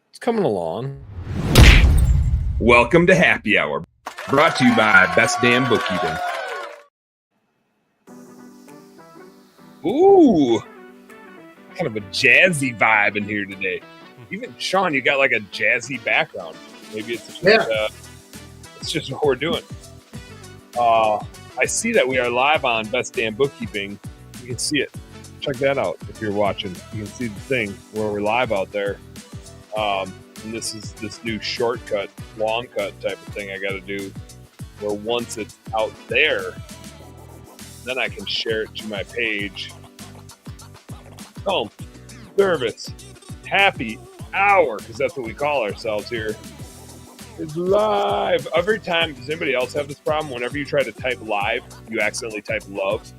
It's coming along. Welcome to Happy Hour, brought to you by Best Damn Bookkeeping. Ooh, kind of a jazzy vibe in here today. Even Sean, you got like a jazzy background. Maybe it's just what we're doing. I see that we are live on Best Damn Bookkeeping. You can see it. Check that out if you're watching. You can see the thing where we're live out there. And this is this new shortcut, long cut type of thing I got to do, where once it's out there, then I can share it to my page. Home service happy hour, because that's what we call ourselves here. It's live. Every time, does anybody else have this problem? Whenever you try to type live, you accidentally type love.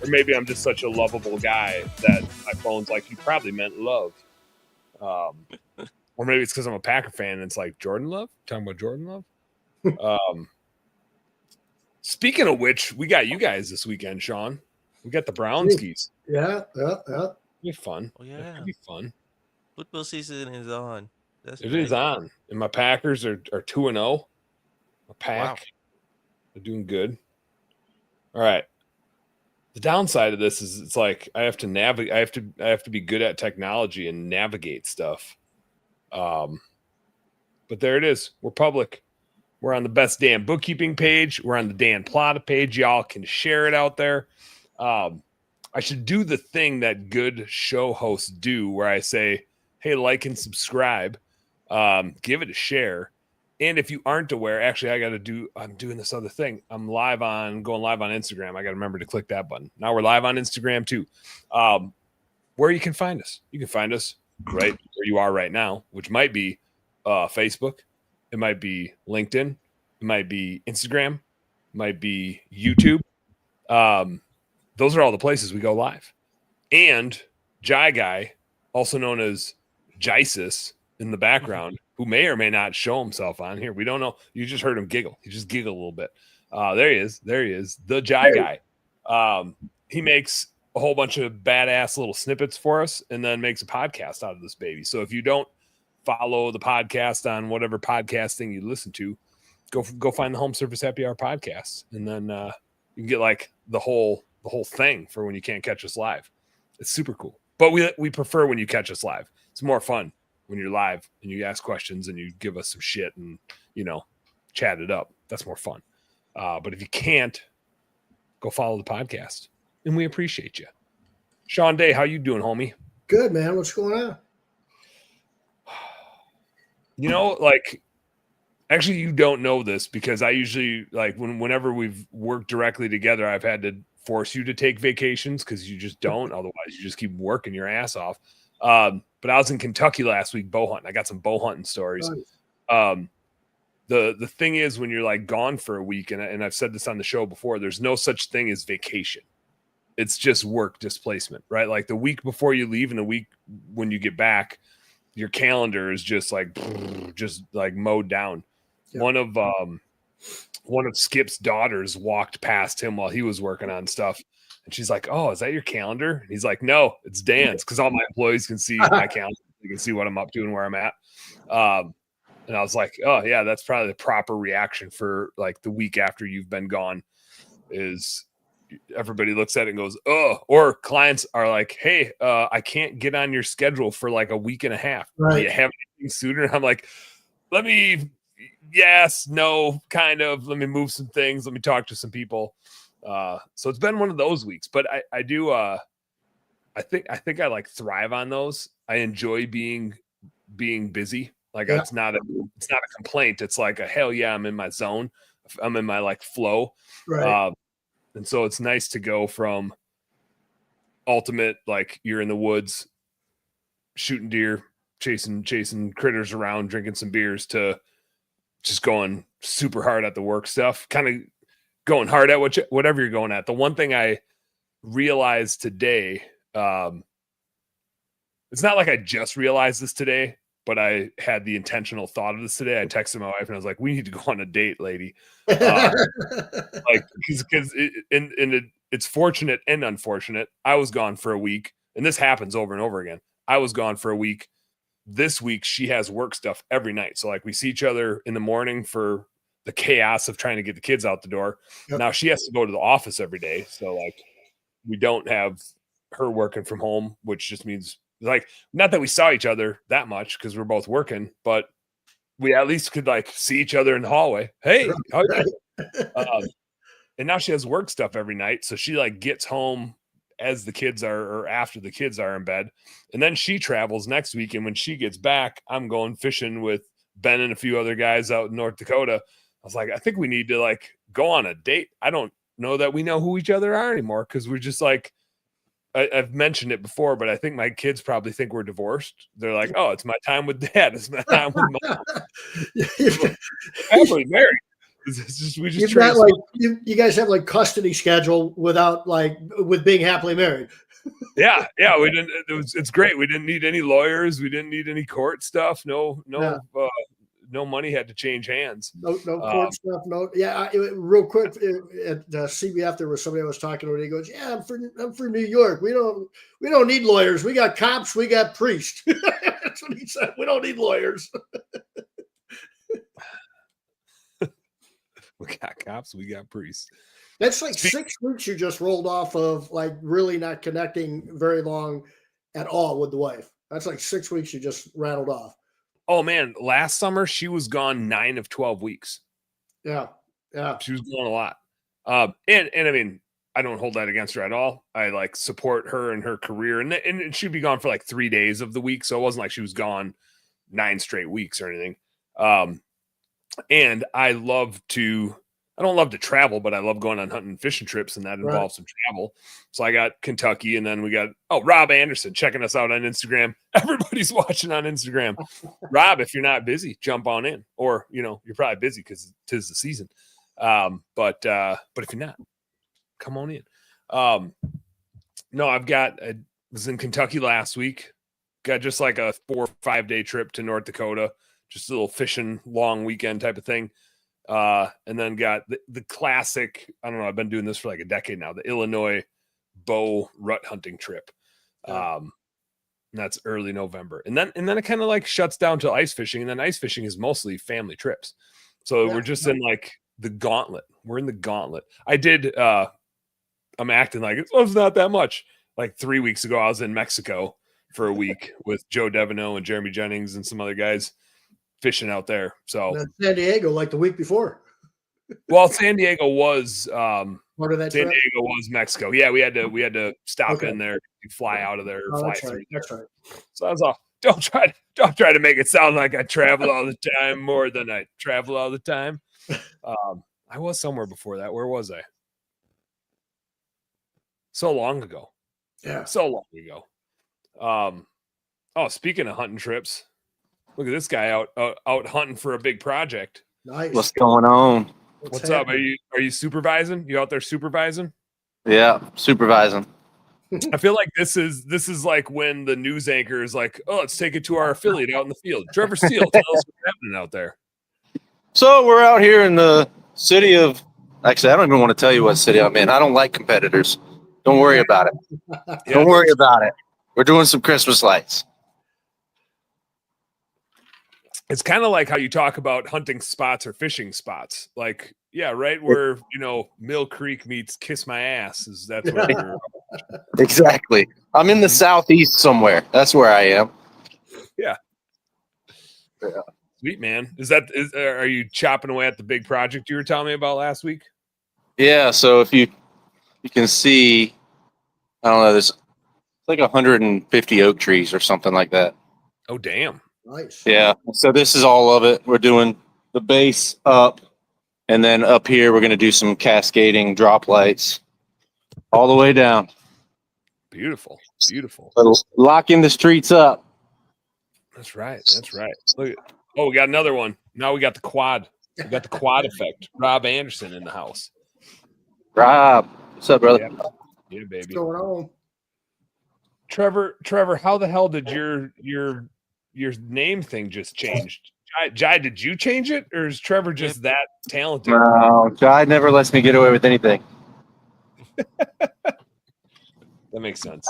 Or maybe I'm just such a lovable guy that my phone's like, you probably meant love. Or maybe it's because I'm a Packer fan and it's like Jordan Love. Talking about Jordan Love. Speaking of which, we got you guys this weekend, Sean. We got the Brownskis. Yeah. It'll be fun. Oh yeah, it'll be fun. Football season is on. It is on, and my Packers are 2-0. My Pack, they're doing good. All right. The downside of this is it's like I have to navigate. I have to be good at technology and navigate stuff. But there it is. We're public. We're on the Best Damn Bookkeeping page. We're on the Dan Plata page. Y'all can share it out there. I should do the thing that good show hosts do where I say, hey, like and subscribe. Give it a share. And if you aren't aware, actually, I'm doing this other thing. I'm going live on Instagram. I got to remember to click that button. Now we're live on Instagram too. Where you can find us. You can find us right where you are right now, which might be Facebook. It might be LinkedIn. It might be Instagram. It might be YouTube. Those are all the places we go live. And Jai Guy, also known as Jisis in the background, who may or may not show himself on here. We don't know. You just heard him giggle. He just giggled a little bit. There he is. The Jai Guy. He makes a whole bunch of badass little snippets for us and then makes a podcast out of this baby. So if you don't follow the podcast on whatever podcasting you listen to, go find the Home Service Happy Hour podcast. And then you can get like the whole thing for when you can't catch us live. It's super cool. But we prefer when you catch us live. It's more fun when you're live and you ask questions and you give us some shit and, chat it up. That's more fun. But if you can't, go follow the podcast. And we appreciate you. Sean Day, how you doing, homie? Good, man. What's going on? Actually, you don't know this because I usually, whenever we've worked directly together, I've had to force you to take vacations because you just don't. Otherwise, you just keep working your ass off. But I was in Kentucky last week bow hunting. I got some bow hunting stories. The thing is, when you're like gone for a week, and I've said this on the show before, there's no such thing as vacation. It's just work displacement, right? Like the week before you leave and the week when you get back, your calendar is just like mowed down. Yeah. One of Skip's daughters walked past him while he was working on stuff. And she's like, oh, is that your calendar? And he's like, no, it's Dan's, because all my employees can see my calendar. You can see what I'm up to and where I'm at. And I was like, oh, yeah, that's probably the proper reaction for like the week after you've been gone is everybody looks at it and goes, oh, or clients are like, hey, I can't get on your schedule for like a week and a half. Right. Do you have anything sooner? And I'm like, yes, no, kind of. Let me move some things. Let me talk to some people. So it's been one of those weeks, but I do. I think I like thrive on those. I enjoy being busy. Like it's not a complaint. It's like a hell yeah, I'm in my zone. I'm in my like flow. Right. And so it's nice to go from ultimate, like you're in the woods, shooting deer, chasing critters around, drinking some beers, to just going super hard at the work stuff, kind of going hard at whatever you're going at. The one thing I realized today, it's not like I just realized this today, but I had the intentional thought of this today. I texted my wife and I was like, we need to go on a date, lady. Because it's fortunate and unfortunate. I was gone for a week, and this happens over and over again. I was gone for a week. this week she has work stuff every night. So like we see each other in the morning for the chaos of trying to get the kids out the door. Yep. Now she has to go to the office every day. So like we don't have her working from home, which just means like, not that we saw each other that much because we're both working, but we at least could like see each other in the hallway. Hey, how you doing? And now she has work stuff every night. So she like gets home as the kids are, or after the kids are in bed. And then she travels next week. And when she gets back, I'm going fishing with Ben and a few other guys out in North Dakota. I was like, I think we need to like go on a date. I don't know that we know who each other are anymore. Cause we're just like, I've mentioned it before, but I think my kids probably think we're divorced. They're like, oh, it's my time with dad. It's my time with mom. Happily married. It's just, we just You've got, like, you guys have like custody schedule without like with being happily married. yeah. We didn't. It's great. We didn't need any lawyers. We didn't need any court stuff. No money had to change hands. No court stuff. No. Yeah. Real quick at CBF, there was somebody I was talking to, and he goes, "Yeah, I'm from New York. We don't need lawyers. We got cops. We got priests." That's what he said. We don't need lawyers. We got cops, we got priests. That's like 6 weeks you just rolled off of, like really not connecting very long at all with the wife. That's like 6 weeks you just rattled off. Oh man, last summer she was gone 9 of 12 weeks. Yeah. She was gone a lot. And I mean, I don't hold that against her at all. I like support her and her career, and she'd be gone for like 3 days of the week, so it wasn't like she was gone 9 straight weeks or anything. And I don't love to travel, but I love going on hunting and fishing trips, and that involves some travel. So I got Kentucky, and then we got, Rob Anderson checking us out on Instagram. Everybody's watching on Instagram. Rob, if you're not busy, jump on in, or, you're probably busy because 'tis the season. But if you're not, come on in. No, I was in Kentucky last week. Got just like a 4 or 5 day trip to North Dakota. Just a little fishing long weekend type of thing. And then got the classic, I don't know, I've been doing this for like a decade now, the Illinois bow rut hunting trip. And that's early November. And then it kind of like shuts down to ice fishing. And then ice fishing is mostly family trips. So we're just in like the gauntlet. We're in the gauntlet. I'm acting like it's not that much. Like 3 weeks ago, I was in Mexico for a week with Joe Deveneaux and Jeremy Jennings and some other guys fishing out there. So San Diego, like the week before. Well, San Diego was part of that. San Diego was Mexico. Yeah, we had to stop in there, fly out of there, fly through. That's right. So I was all, don't try to make it sound like I travel all the time more than I travel all the time. I was somewhere before that. Where was I? So long ago. Yeah. So long ago. Speaking of hunting trips, look at this guy out hunting for a big project. Nice. What's going on? What's up? Are you supervising? You out there supervising? Yeah, supervising. I feel like this is like when the news anchor is like, "Oh, let's take it to our affiliate out in the field." Trevor Steele, tell us what's happening out there. So we're out here in the city of. Actually, I don't even want to tell you what city I'm in. I don't like competitors. Don't worry about it. Don't worry about it. We're doing some Christmas lights. It's kind of like how you talk about hunting spots or fishing spots. Like, yeah, right where, Mill Creek meets Kiss My Ass. That's where you're. Exactly. I'm in the southeast somewhere. That's where I am. Yeah. Sweet, man. Are you chopping away at the big project you were telling me about last week? Yeah. So if you can see, I don't know, there's like 150 oak trees or something like that. Oh, damn. Nice. Yeah. So this is all of it. We're doing the base up, and then up here we're going to do some cascading drop lights all the way down. Beautiful. Beautiful. Locking the streets up. That's right. Look, we got another one. Now we got the quad. We got the quad effect. Rob Anderson in the house. Rob, what's up, brother? Yeah, baby. What's going on? Trevor, how the hell did your name thing just changed? Jai, did you change it, or is Trevor just that talented? No, Jai never lets me get away with anything. That makes sense.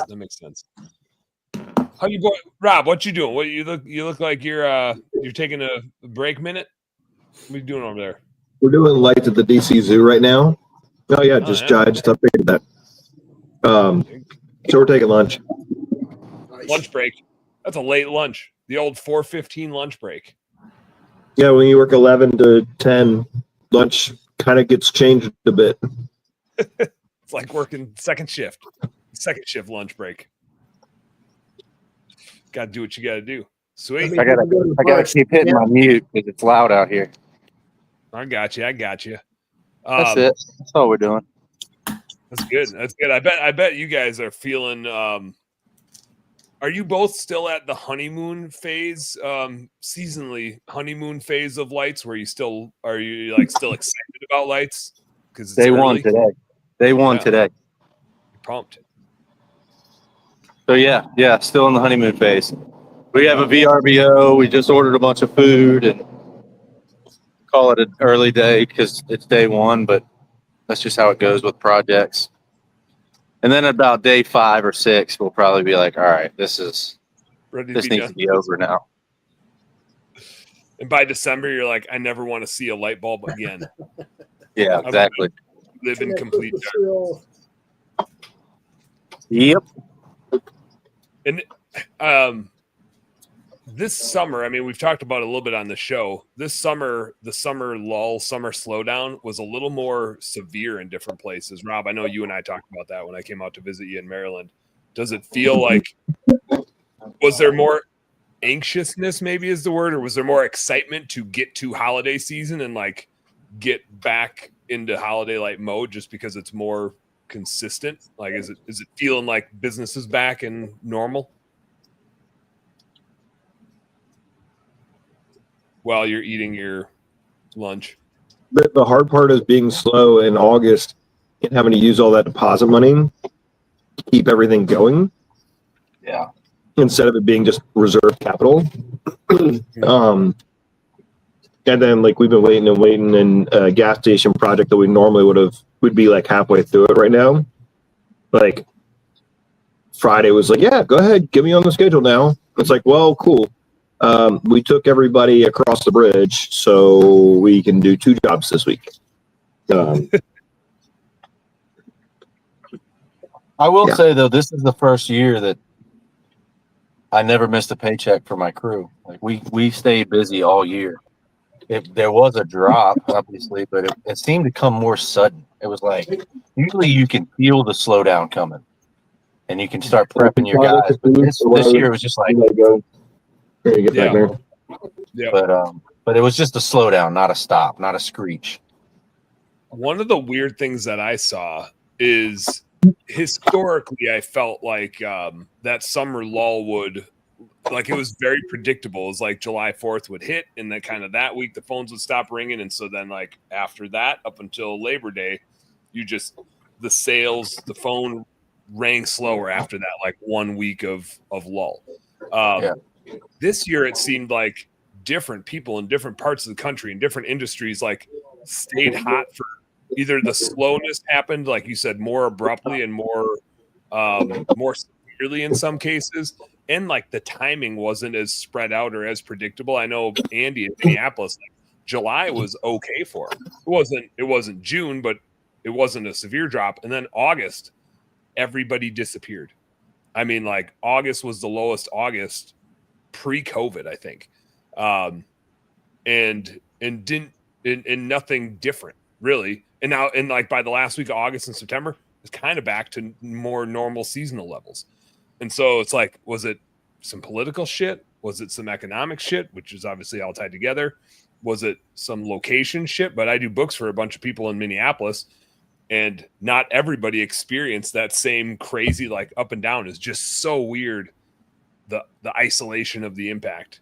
How you boy, Rob? What you doing? What you look like you're taking a break minute. What are you doing over there? We're doing lights at the DC Zoo right now. Oh yeah, Oh, just yeah. I just updated that. So we're taking lunch. Lunch break. That's a late lunch. The old 4:15 lunch break. Yeah, when you work 11 to 10, lunch kind of gets changed a bit. It's like working second shift lunch break. Got to do what you got to do. Sweet. I gotta keep hitting my mute because it's loud out here. I got you. That's it. That's all we're doing. That's good. I bet you guys are feeling. Are you both still at the honeymoon phase, seasonally honeymoon phase of lights? Where you still still excited about lights? Because Day one today. Today. Pumped. So yeah, still in the honeymoon phase. We have a VRBO. We just ordered a bunch of food and call it an early day because it's day one, but that's just how it goes with projects. And then about day 5 or 6, we'll probably be like, all right, this needs to be over now. And by December, you're like, I never want to see a light bulb again. Yeah, exactly. Live in complete dark. Yep. And this summer, I mean, we've talked about it a little bit on the show. This summer, the summer lull, summer slowdown was a little more severe in different places. Rob, I know you and I talked about that when I came out to visit you in Maryland. Does it feel like, was there more anxiousness, maybe is the word, or was there more excitement to get to holiday season and like get back into holiday light mode just because it's more consistent? Like, is it feeling like business is back and normal? While you're eating your lunch. The hard part is being slow in August and having to use all that deposit money to keep everything going. Yeah. Instead of it being just reserve capital. And then like we've been waiting and a gas station project that we normally would be like halfway through it right now. Like Friday was like, yeah, go ahead, get me on the schedule now. It's like, well, cool. We took everybody across the bridge so we can do 2 jobs this week. I will say though, this is the first year that I never missed a paycheck for my crew. Like we stayed busy all year. There was a drop, obviously, but it seemed to come more sudden. It was like usually you can feel the slowdown coming, and you can start prepping your guys. But this year it was just like, but it was just a slowdown, not a stop, not a screech. One of the weird things that I saw is historically, I felt like that summer lull would, like, it was very predictable. It was like July 4th would hit, and then kind of that week the phones would stop ringing, and so then like after that up until Labor Day, the phone rang slower after that, like 1 week of lull. This year it seemed like different people in different parts of the country in different industries like stayed hot for either the slowness happened, like you said, more abruptly and more severely in some cases, and like the timing wasn't as spread out or as predictable. I know Andy in Minneapolis, like, July was okay for him. It wasn't June, but it wasn't a severe drop. And then August, everybody disappeared. I mean, like August was the lowest August pre-COVID, I think, and nothing different really. And now, and like by the last week of August and September, it's kind of back to more normal seasonal levels. And so it's like, was it some political shit? Was it some economic shit, which is obviously all tied together? Was it some location shit? But I do books for a bunch of people in Minneapolis, and not everybody experienced that same crazy, like up and down. Is just so weird. The isolation of the impact.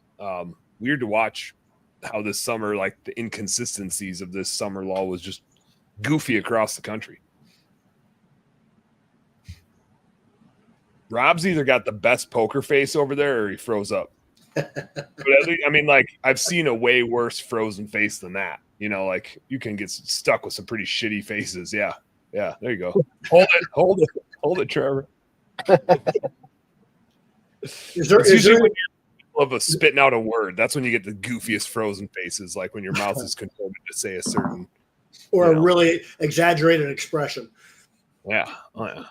Weird to watch how this summer, like the inconsistencies of this summer lull was just goofy across the country. Rob's either got the best poker face over there or he froze up. But at least, I mean, like, I've seen a way worse frozen face than that. You know, like you can get stuck with some pretty shitty faces. Yeah. There you go. Hold it, Trevor. Is there, It's is usually there, when you're of a spitting out a word. That's when you get the goofiest frozen faces, like when your mouth is contorted to say a certain. or you a know. really exaggerated expression? Yeah. Oh, yeah.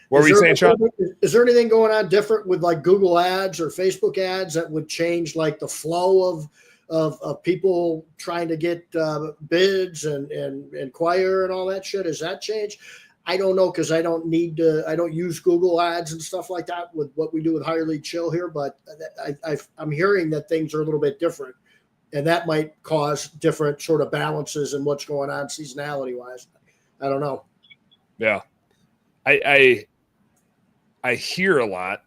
What were you saying, Sean? Is there anything going on different with like Google ads or Facebook ads that would change like the flow of people trying to get bids and inquire and all that shit? Has that changed? I don't know, because I don't use Google ads and stuff like that with what we do with Higher Lead Chill here, but I'm hearing that things are a little bit different, and that might cause different sort of balances in what's going on seasonality wise. I don't know. Yeah. I hear a lot.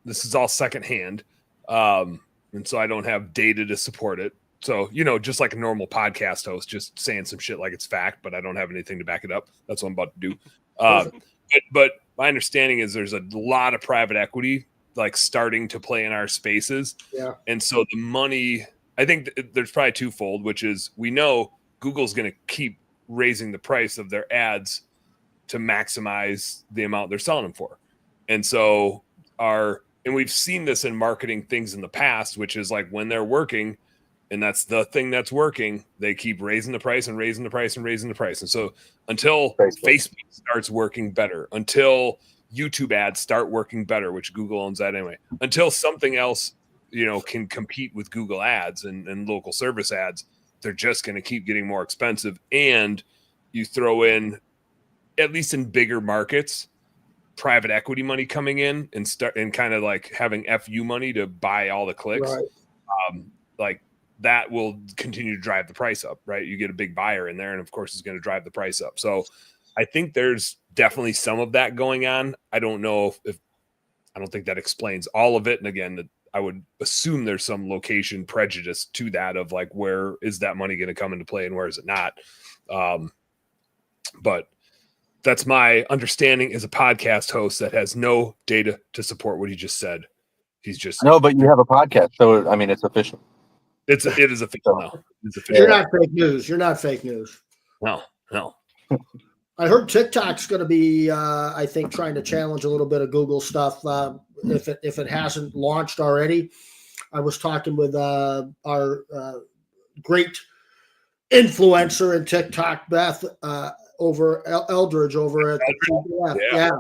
This is all secondhand. And so I don't have data to support it. So, just like a normal podcast host, just saying some shit like it's fact, but I don't have anything to back it up. That's what I'm about to do. But my understanding is there's a lot of private equity like starting to play in our spaces. Yeah. And so the money, I think there's probably twofold, which is we know Google's going to keep raising the price of their ads to maximize the amount they're selling them for. And so and we've seen this in marketing things in the past, which is like when they're working and that's the thing that's working, they keep raising the price and raising the price and raising the price. And so until Facebook starts working better, until YouTube ads start working better, which Google owns that anyway, until something else, can compete with Google ads and local service ads, they're just going to keep getting more expensive. And you throw in, at least in bigger markets, private equity money coming in and kind of like having FU money to buy all the clicks. Right. Like that will continue to drive the price up, right? You get a big buyer in there, and of course it's going to drive the price up. So I think there's definitely some of that going on. I don't know if I don't think that explains all of it. And again, I would assume there's some location prejudice to that of like, where is that money going to come into play and where is it not? But that's my understanding as a podcast host that has no data to support what he just said. He's just no, but you have a podcast, so I mean, it's official. It is official now. It's official. You're not fake news. You're not fake news. No. I heard TikTok's going to be, I think, trying to challenge a little bit of Google stuff if it hasn't launched already. I was talking with our great influencer in TikTok, Beth, over Eldridge over at the CBF. Yeah.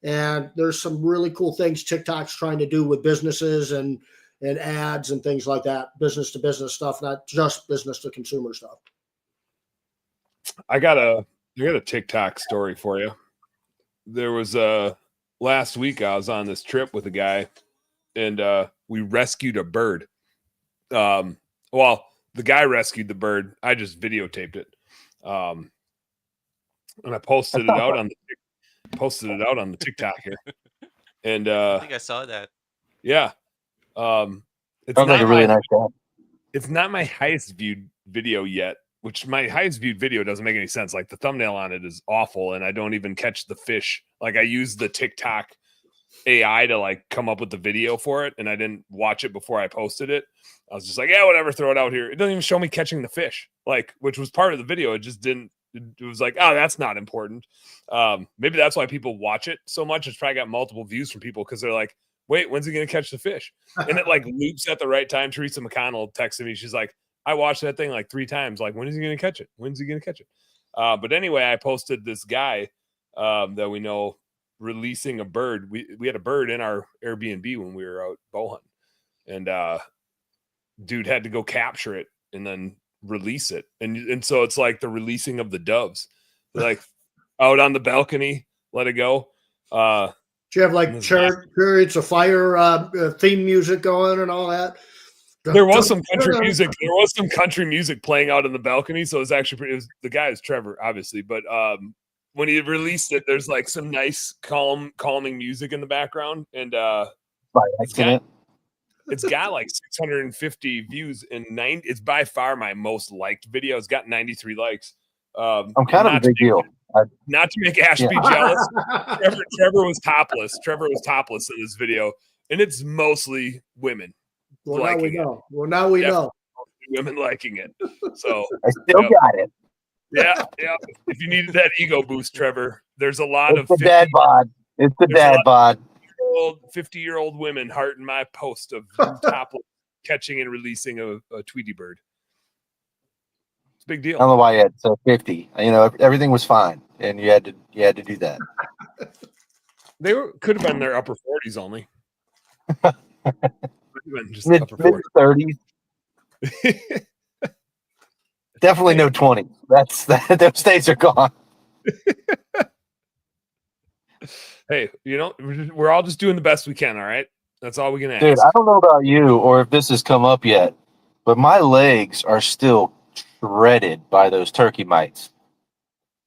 And there's some really cool things TikTok's trying to do with businesses and ads and things like that, business to business stuff, not just business to consumer stuff. I got a TikTok story for you. There was last week I was on this trip with a guy, and we rescued a bird. Well, the guy rescued the bird. I just videotaped it, and I posted it out on the TikTok here. And I think I saw that. Yeah, It's sounds like a really nice guy. It's not my highest viewed video yet. Which my highest viewed video doesn't make any sense. Like the thumbnail on it is awful, and I don't even catch the fish. Like I used the TikTok AI to like come up with the video for it, and I didn't watch it before I posted it. I was just like, yeah, whatever, throw it out here. It doesn't even show me catching the fish, like, which was part of the video. It just didn't. It was like, oh, that's not important. Maybe that's why people watch it so much. It's probably got multiple views from people because they're like, wait, when's he gonna catch the fish? And it like loops at the right time. Teresa McConnell texted me. She's like, I watched that thing like 3 times. Like, when is he going to catch it? When's he going to catch it? But anyway, I posted this guy that we know releasing a bird. We had a bird in our Airbnb when we were out bow hunting, and dude had to go capture it and then release it. And so it's like the releasing of the doves, like out on the balcony, let it go. Do you have like Chariots of Fire theme music going and all that? There was some country music. There was some country music playing out in the balcony, so it was actually the guy is Trevor, obviously. But when he released it, there's like some nice, calming music in the background, and it's got like 650 views and it's by far my most liked video. It's got 93 likes. I'm kind of a big deal. Not to make Ashby jealous. Trevor was topless. Trevor was topless in this video, and it's mostly women. Well, now we know. Well, now we know. Women liking it. So I still got it. Yeah. If you needed that ego boost, Trevor, there's a lot it's the dad bod. It's the dad bod. 50-year-old women hearting my post of top catching and releasing a Tweety bird. It's a big I deal. don't know why you had to 50. Everything was fine, and you had to do that. They could have been their upper 40s only. Just Mid upper 40s. 30s. Definitely no 20. Those days are gone. Hey, we're all just doing the best we can. All right, that's all we can ask. Dude, I don't know about you or if this has come up yet, but my legs are still shredded by those turkey mites.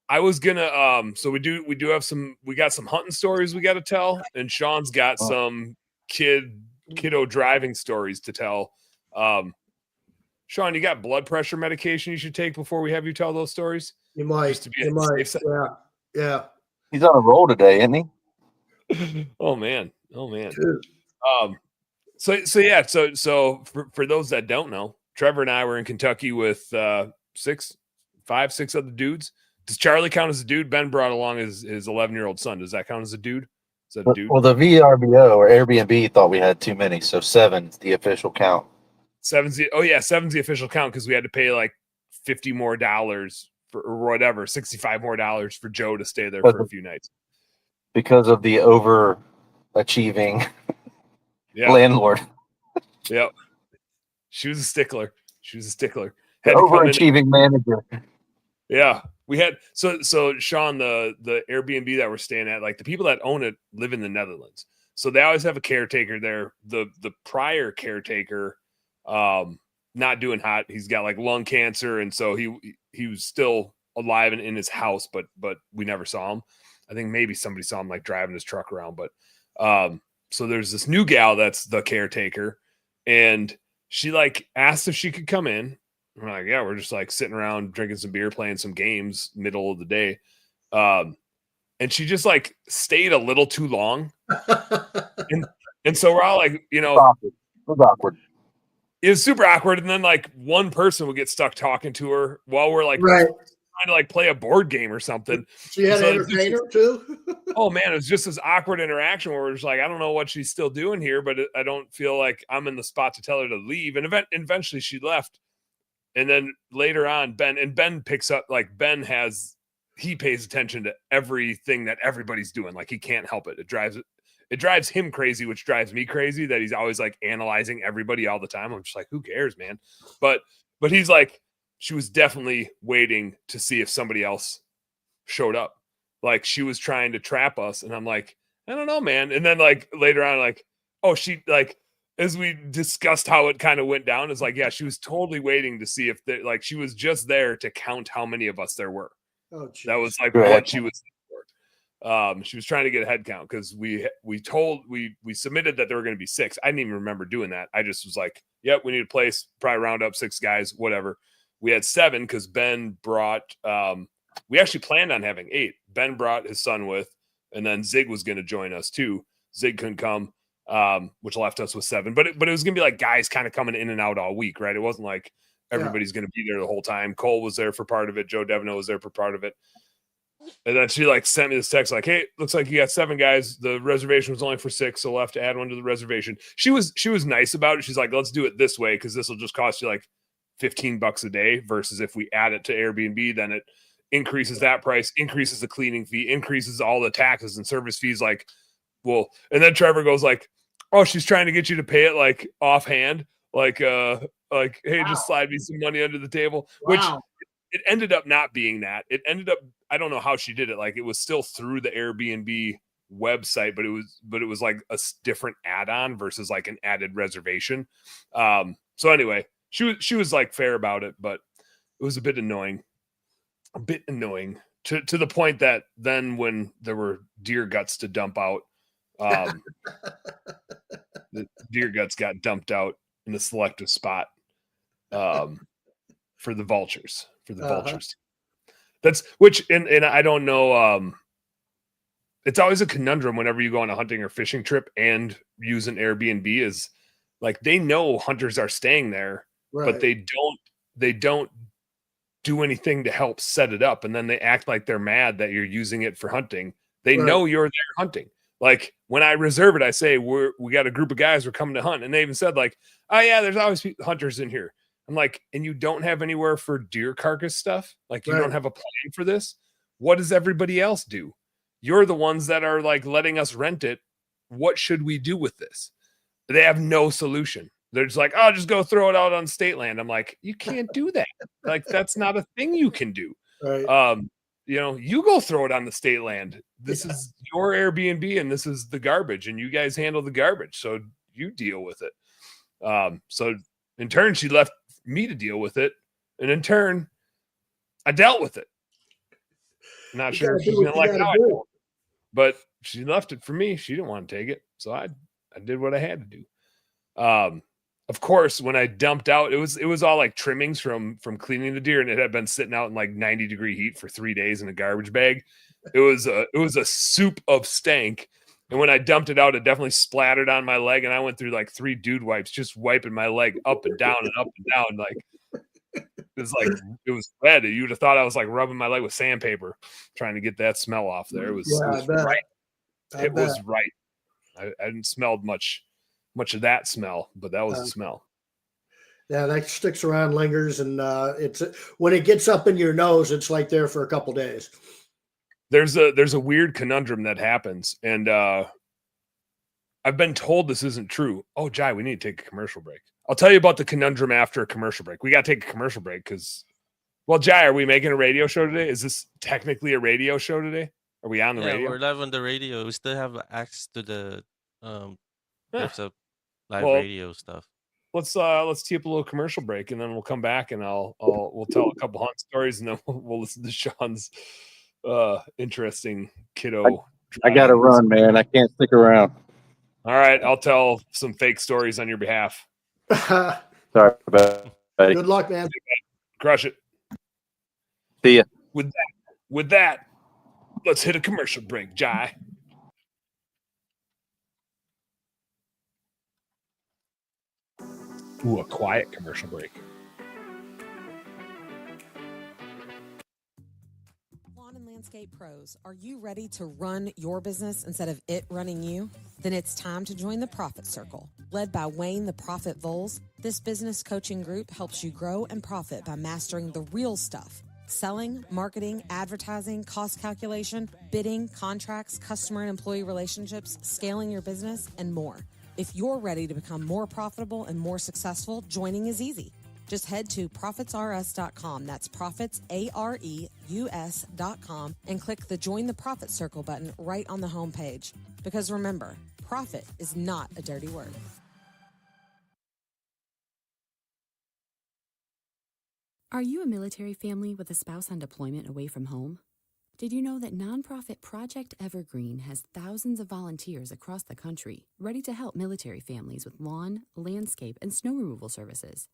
I was gonna so we got some hunting stories we got to tell, and Sean's got some kiddo driving stories to tell. Sean, you got blood pressure medication you should take before we have you tell those stories? You might. Just to be You might. Yeah. He's on a roll today, isn't he? Oh man. Dude. So for those that don't know, Trevor and I were in Kentucky with 6 other dudes. Does Charlie count as a dude? Ben brought along his 11-year-old son. Does that count as a dude? Is that a dude? Well, the VRBO or Airbnb thought we had too many, so 7's the official count. 7's the official count because we had to pay like $50 more for or whatever, $65 more for Joe to stay there for a few nights because of the overachieving landlord. Yep, she was a stickler. The overachieving manager. Yeah, we had so Sean, the Airbnb that we're staying at, like the people that own it live in the Netherlands, so they always have a caretaker there. The prior caretaker, not doing hot. He's got like lung cancer, and so he was still alive and in his house, but we never saw him. I think maybe somebody saw him like driving his truck around, but so there's this new gal that's the caretaker, and she like asked if she could come in. We're like, yeah, we're just like sitting around drinking some beer, playing some games, middle of the day. And she just like stayed a little too long. and so we're all like, it was awkward. It was super awkward. And then like one person would get stuck talking to her while we're like right. trying to like play a board game or something. She had an entertainer too. Oh man, it was just this awkward interaction where we're just like, I don't know what she's still doing here, but I don't feel like I'm in the spot to tell her to leave. And eventually she left. And then later on, Ben picks up, like he pays attention to everything that everybody's doing. Like he can't help it. It drives him crazy, which drives me crazy that he's always like analyzing everybody all the time. I'm just like, who cares, man? But he's like, she was definitely waiting to see if somebody else showed up. Like she was trying to trap us. And I'm like, I don't know, man. And then like later on, like, oh, she like, as we discussed how it kind of went down, is like, yeah, she was totally waiting to see if like she was just there to count how many of us there were. Oh, geez. That was like what she was for. She was trying to get a head count because we submitted that there were going to be 6. I didn't even remember doing that. I just was like, yep, we need a place, probably round up 6 guys, whatever. We had 7 because Ben brought we actually planned on having 8. Ben brought his son with, and then Zig was going to join us too. Zig couldn't come. Which left us with 7, but it was gonna be like guys kind of coming in and out all week, right? It wasn't like everybody's gonna be there the whole time. Cole was there for part of it. Joe Devino was there for part of it. And then she like sent me this text like, hey, looks like you got 7 guys. The reservation was only for 6, so we'll have to add one to the reservation. She was nice about it. She's like, let's do it this way because this will just cost you like $15 a day versus if we add it to Airbnb, then it increases that price, increases the cleaning fee, increases all the taxes and service fees. Like, well, and then Trevor goes like, oh, she's trying to get you to pay it like offhand, like hey, wow, just slide me some money under the table. Wow. Which it ended up not being that. It ended up, I don't know how she did it. Like it was still through the Airbnb website, but it was like a different add-on versus like an added reservation. So anyway, she was like fair about it, but it was a bit annoying to the point that then when there were deer guts to dump out, the deer guts got dumped out in a selective spot for the vultures. That's which and I don't know. It's always a conundrum whenever you go on a hunting or fishing trip and use an Airbnb is like they know hunters are staying there, right, but they don't do anything to help set it up, and then they act like they're mad that you're using it for hunting. They know you're there hunting. Like when I reserve it, I say we got a group of guys we're coming to hunt, and they even said like, oh yeah, there's always hunters in here. I'm like, and you don't have anywhere for deer carcass stuff? Like you Right. don't have a plan for this? What does everybody else do? You're the ones that are like letting us rent it. What should we do with this? They have no solution. They're just like, oh, just go throw it out on state land. I'm like, you can't do that. Like that's not a thing you can do. Right. You know, you go throw it on the state land. This is your Airbnb and this is the garbage, and you guys handle the garbage. So you deal with it. So in turn, she left me to deal with it. And in turn, I dealt with it. Not You sure gotta if she's do what gonna you like gotta how I do. dealt, but she left it for me. She didn't want to take it. So I did what I had to do. Of course, when I dumped out, it was all like trimmings from cleaning the deer, and it had been sitting out in like 90-degree heat for 3 days in a garbage bag. It was a soup of stank. And when I dumped it out, it definitely splattered on my leg, and I went through like 3 dude wipes, just wiping my leg up and down and up and down. Like it was red. You would have thought I was like rubbing my leg with sandpaper, trying to get that smell off there. It was I bet. right. I It was bet. right. I hadn't smelled much of that smell, but that was the smell. Yeah, that sticks around, lingers, and it's when it gets up in your nose, it's like there for a couple days. There's a weird conundrum that happens, and I've been told this isn't true. Oh, Jai, we need to take a commercial break. I'll tell you about the conundrum after a commercial break. We got to take a commercial break because, well, Jai, are we making a radio show today? Is this technically a radio show today? Are we on the radio? We're live on the radio. We still have access to the Turfs Up live Well, radio stuff. Let's tee up a little commercial break, and then we'll come back and we'll tell a couple hunt stories, and then we'll listen to Sean's interesting kiddo. I got to run, man. I can't stick around. All right, I'll tell some fake stories on your behalf. Sorry about it. Good luck, man. Crush it. See ya. With that, let's hit a commercial break, Jai. Ooh, a quiet commercial break. Lawn and Landscape Pros, are you ready to run your business instead of it running you? Then it's time to join the Profit Circle. Led by Wayne the Profit Voles, this business coaching group helps you grow and profit by mastering the real stuff. Selling, marketing, advertising, cost calculation, bidding, contracts, customer and employee relationships, scaling your business, and more. If you're ready to become more profitable and more successful, joining is easy. Just head to profitsrs.com. That's profitsareus.com and click the Join the Profit Circle button right on the homepage. Because remember, profit is not a dirty word. Are you a military family with a spouse on deployment away from home? Did you know that nonprofit Project Evergreen has thousands of volunteers across the country ready to help military families with lawn, landscape, and snow removal services?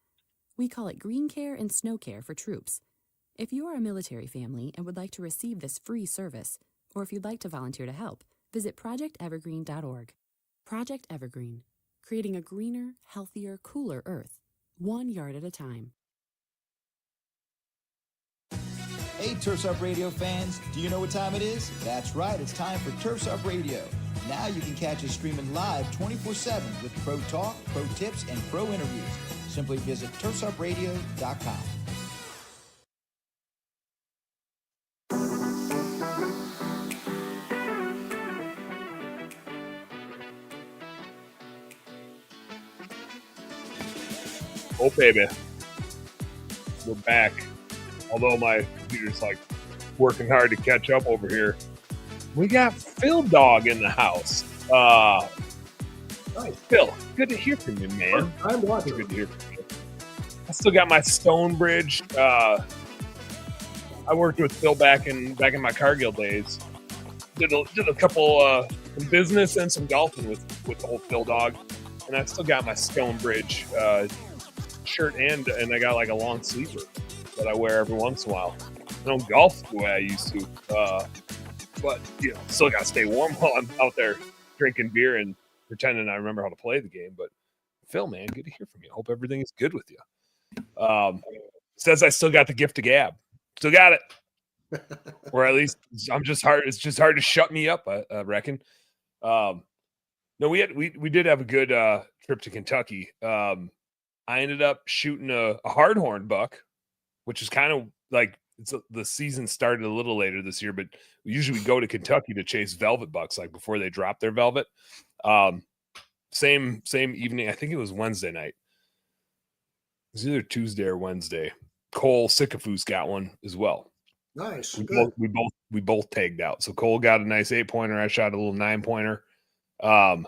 We call it Green Care and Snow Care for troops. If you are a military family and would like to receive this free service, or if you'd like to volunteer to help, visit projectevergreen.org. Project Evergreen, creating a greener, healthier, cooler Earth, 1 yard at a time. Hey, Turfs Up Radio fans, do you know what time it is? That's right, it's time for Turfs Up Radio. Now you can catch us streaming live 24/7 with pro talk, pro tips, and pro interviews. Simply visit turfsupradio.com. Oh, baby. We're back. Although my computer's like working hard to catch up over here. We got Phil Dog in the house. Hi, Phil. Good to hear from you, man. I'm watching. Good to hear from you. I still got my Stonebridge. I worked with Phil back in my Cargill days. Did a couple some business and some golfing with old Phil Dog, and I still got my Stonebridge shirt and I got like a long sleeper that I wear every once in a while. I don't golf the way I used to, but you know, still got to stay warm while I'm out there drinking beer and pretending I remember how to play the game. But Phil, man, good to hear from you. Hope everything is good with you. Says I still got the gift of gab. Still got it. Or at least it's just hard to shut me up, I reckon. No, we did have a good trip to Kentucky. I ended up shooting a hardhorn buck, which is kind of like the season started a little later this year, but usually we go to Kentucky to chase velvet bucks like before they drop their velvet. Same evening. I think it was Wednesday night. It was either Tuesday or Wednesday. Cole Sycophus got one as well. Nice. We both tagged out. So Cole got a nice 8-pointer. I shot a little 9-pointer. Of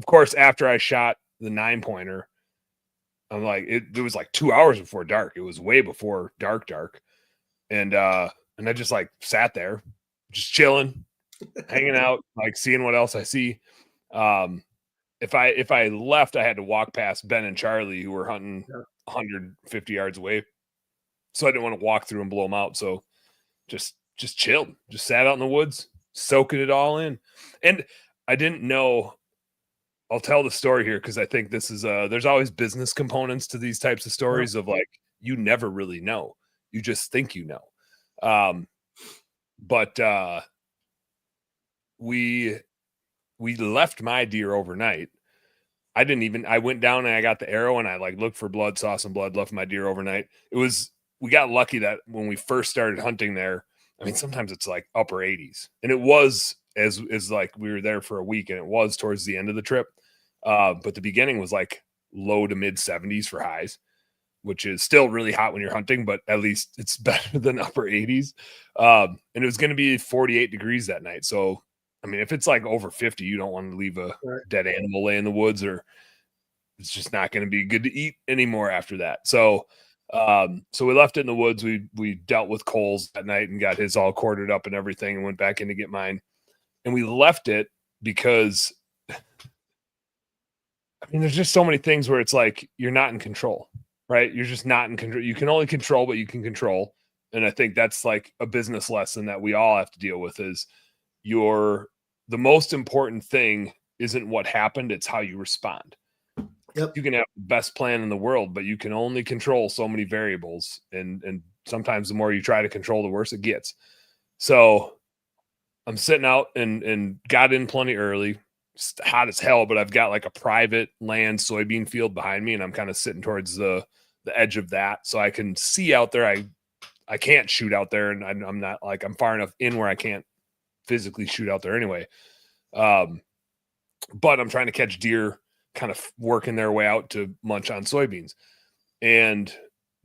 course, after I shot the 9-pointer, I'm like, it was like 2 hours before dark. It was way before dark. And I just like sat there, just chilling, hanging out, like seeing what else I see. If I left, I had to walk past Ben and Charlie, who were hunting 150 yards away. So I didn't want to walk through and blow them out. So just chilled, just sat out in the woods, soaking it all in. And I didn't know, I'll tell the story here because I think this is there's always business components to these types of stories of like, you never really know. You just think you know. But we left my deer overnight. I went down and I got the arrow and I like looked for blood, saw some blood, left my deer overnight. We got lucky that when we first started hunting there, I mean, sometimes it's like upper 80s, and it was as like we were there for a week, and it was towards the end of the trip. But the beginning was like low to mid 70s for highs, which is still really hot when you're hunting, but at least it's better than upper 80s. And it was going to be 48 degrees that night. So, I mean, if it's like over 50, you don't want to leave a dead animal lay in the woods, or it's just not going to be good to eat anymore after that. So we left it in the woods. We dealt with Cole's that night and got his all quartered up and everything, and went back in to get mine. And we left it because, I mean, there's just so many things where it's like, you're not in control, right? You're just not in control. You can only control what you can control. And I think that's like a business lesson that we all have to deal with is the most important thing isn't what happened. It's how you respond. Yep. You can have the best plan in the world, but you can only control so many variables. And sometimes the more you try to control, the worse it gets. So I'm sitting out and got in plenty early. It's hot as hell, but I've got like a private land soybean field behind me, and I'm kind of sitting towards the edge of that. So I can see out there. I can't shoot out there, and I'm not like, I'm far enough in where I can't physically shoot out there anyway. But I'm trying to catch deer kind of working their way out to munch on soybeans, and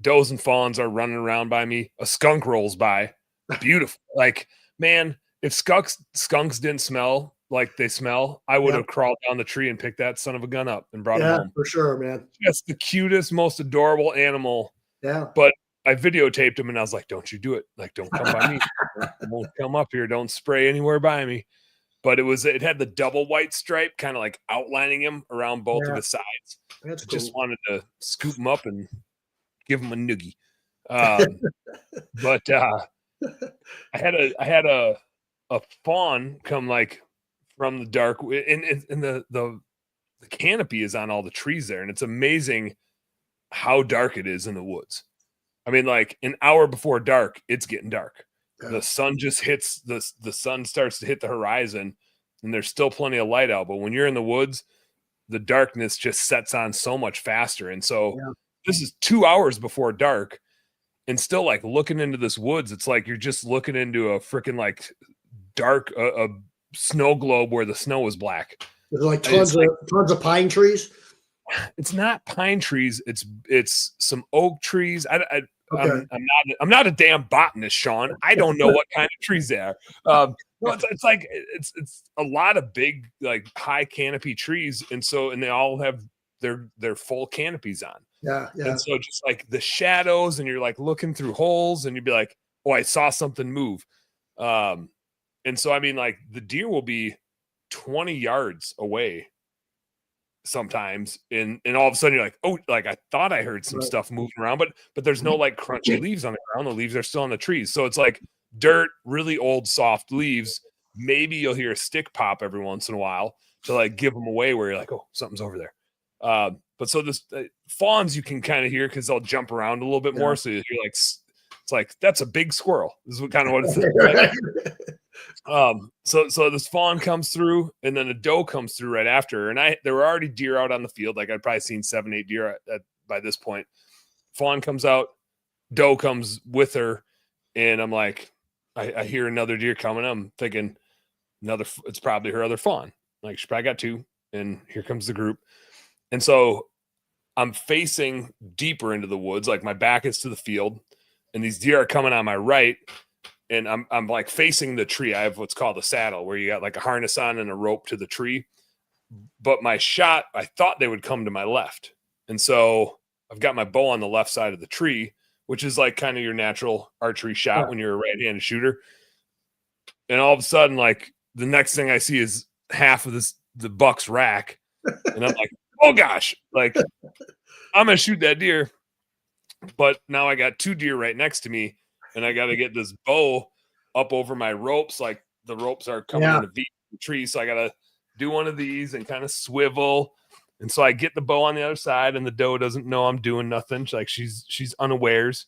does and fawns are running around by me. A skunk rolls by. Beautiful. Like, man, if skunks didn't smell like they smell, I would have crawled down the tree and picked that son of a gun up and brought him home. For sure, man. Just the cutest, most adorable animal. Yeah. But I videotaped him and I was like, don't you do it. Like, don't come by me. Don't come up here. Don't spray anywhere by me. But it had the double white stripe kind of like outlining him around both of his sides. That's cool. Just wanted to scoop him up and give him a noogie. But I had a fawn come like from the dark, and the canopy is on all the trees there, and it's amazing how dark it is in the woods. I mean, like an hour before dark, it's getting dark. The sun just hits the sun starts to hit the horizon, and there's still plenty of light out. But when you're in the woods, the darkness just sets on so much faster. And so this is 2 hours before dark, and still like looking into this woods, it's like you're just looking into a freaking like dark a snow globe where the snow is black. There's like tons of pine trees. It's not pine trees. It's some oak trees. Okay. I'm not a damn botanist, Sean. I don't know what kind of trees they are. It's like it's a lot of big, like high canopy trees, and they all have their full canopies on. Yeah. And so just like the shadows, and you're like looking through holes, and you'd be like, "Oh, I saw something move." And so I mean, like the deer will be 20 yards away sometimes, and all of a sudden you're like, oh, like I thought I heard some stuff moving around, but there's no like crunchy leaves on the ground. The leaves are still on the trees, so it's like dirt, really old soft leaves. Maybe you'll hear a stick pop every once in a while to like give them away where you're like, oh, something's over there. But so this fawns you can kind of hear because they'll jump around a little bit more, so you're like, it's like that's a big squirrel. This is what it's like. So this fawn comes through, and then a doe comes through right after. And there were already deer out on the field. Like I'd probably seen 7, 8 deer by this point. Fawn comes out, doe comes with her, and I'm like, I hear another deer coming. I'm thinking it's probably her other fawn. Like she probably got 2, and here comes the group. And so I'm facing deeper into the woods, like my back is to the field, and these deer are coming on my right. And I'm like facing the tree. I have what's called a saddle, where you got like a harness on and a rope to the tree. But my shot, I thought they would come to my left. And so I've got my bow on the left side of the tree, which is like kind of your natural archery shot when you're a right-handed shooter. And all of a sudden, like the next thing I see is half of the buck's rack. And I'm like, oh gosh, like I'm going to shoot that deer. But now I got 2 deer right next to me. And I got to get this bow up over my ropes. Like the ropes are coming in a V from the tree. So I got to do one of these and kind of swivel. And so I get the bow on the other side, and the doe doesn't know I'm doing nothing. She's unawares,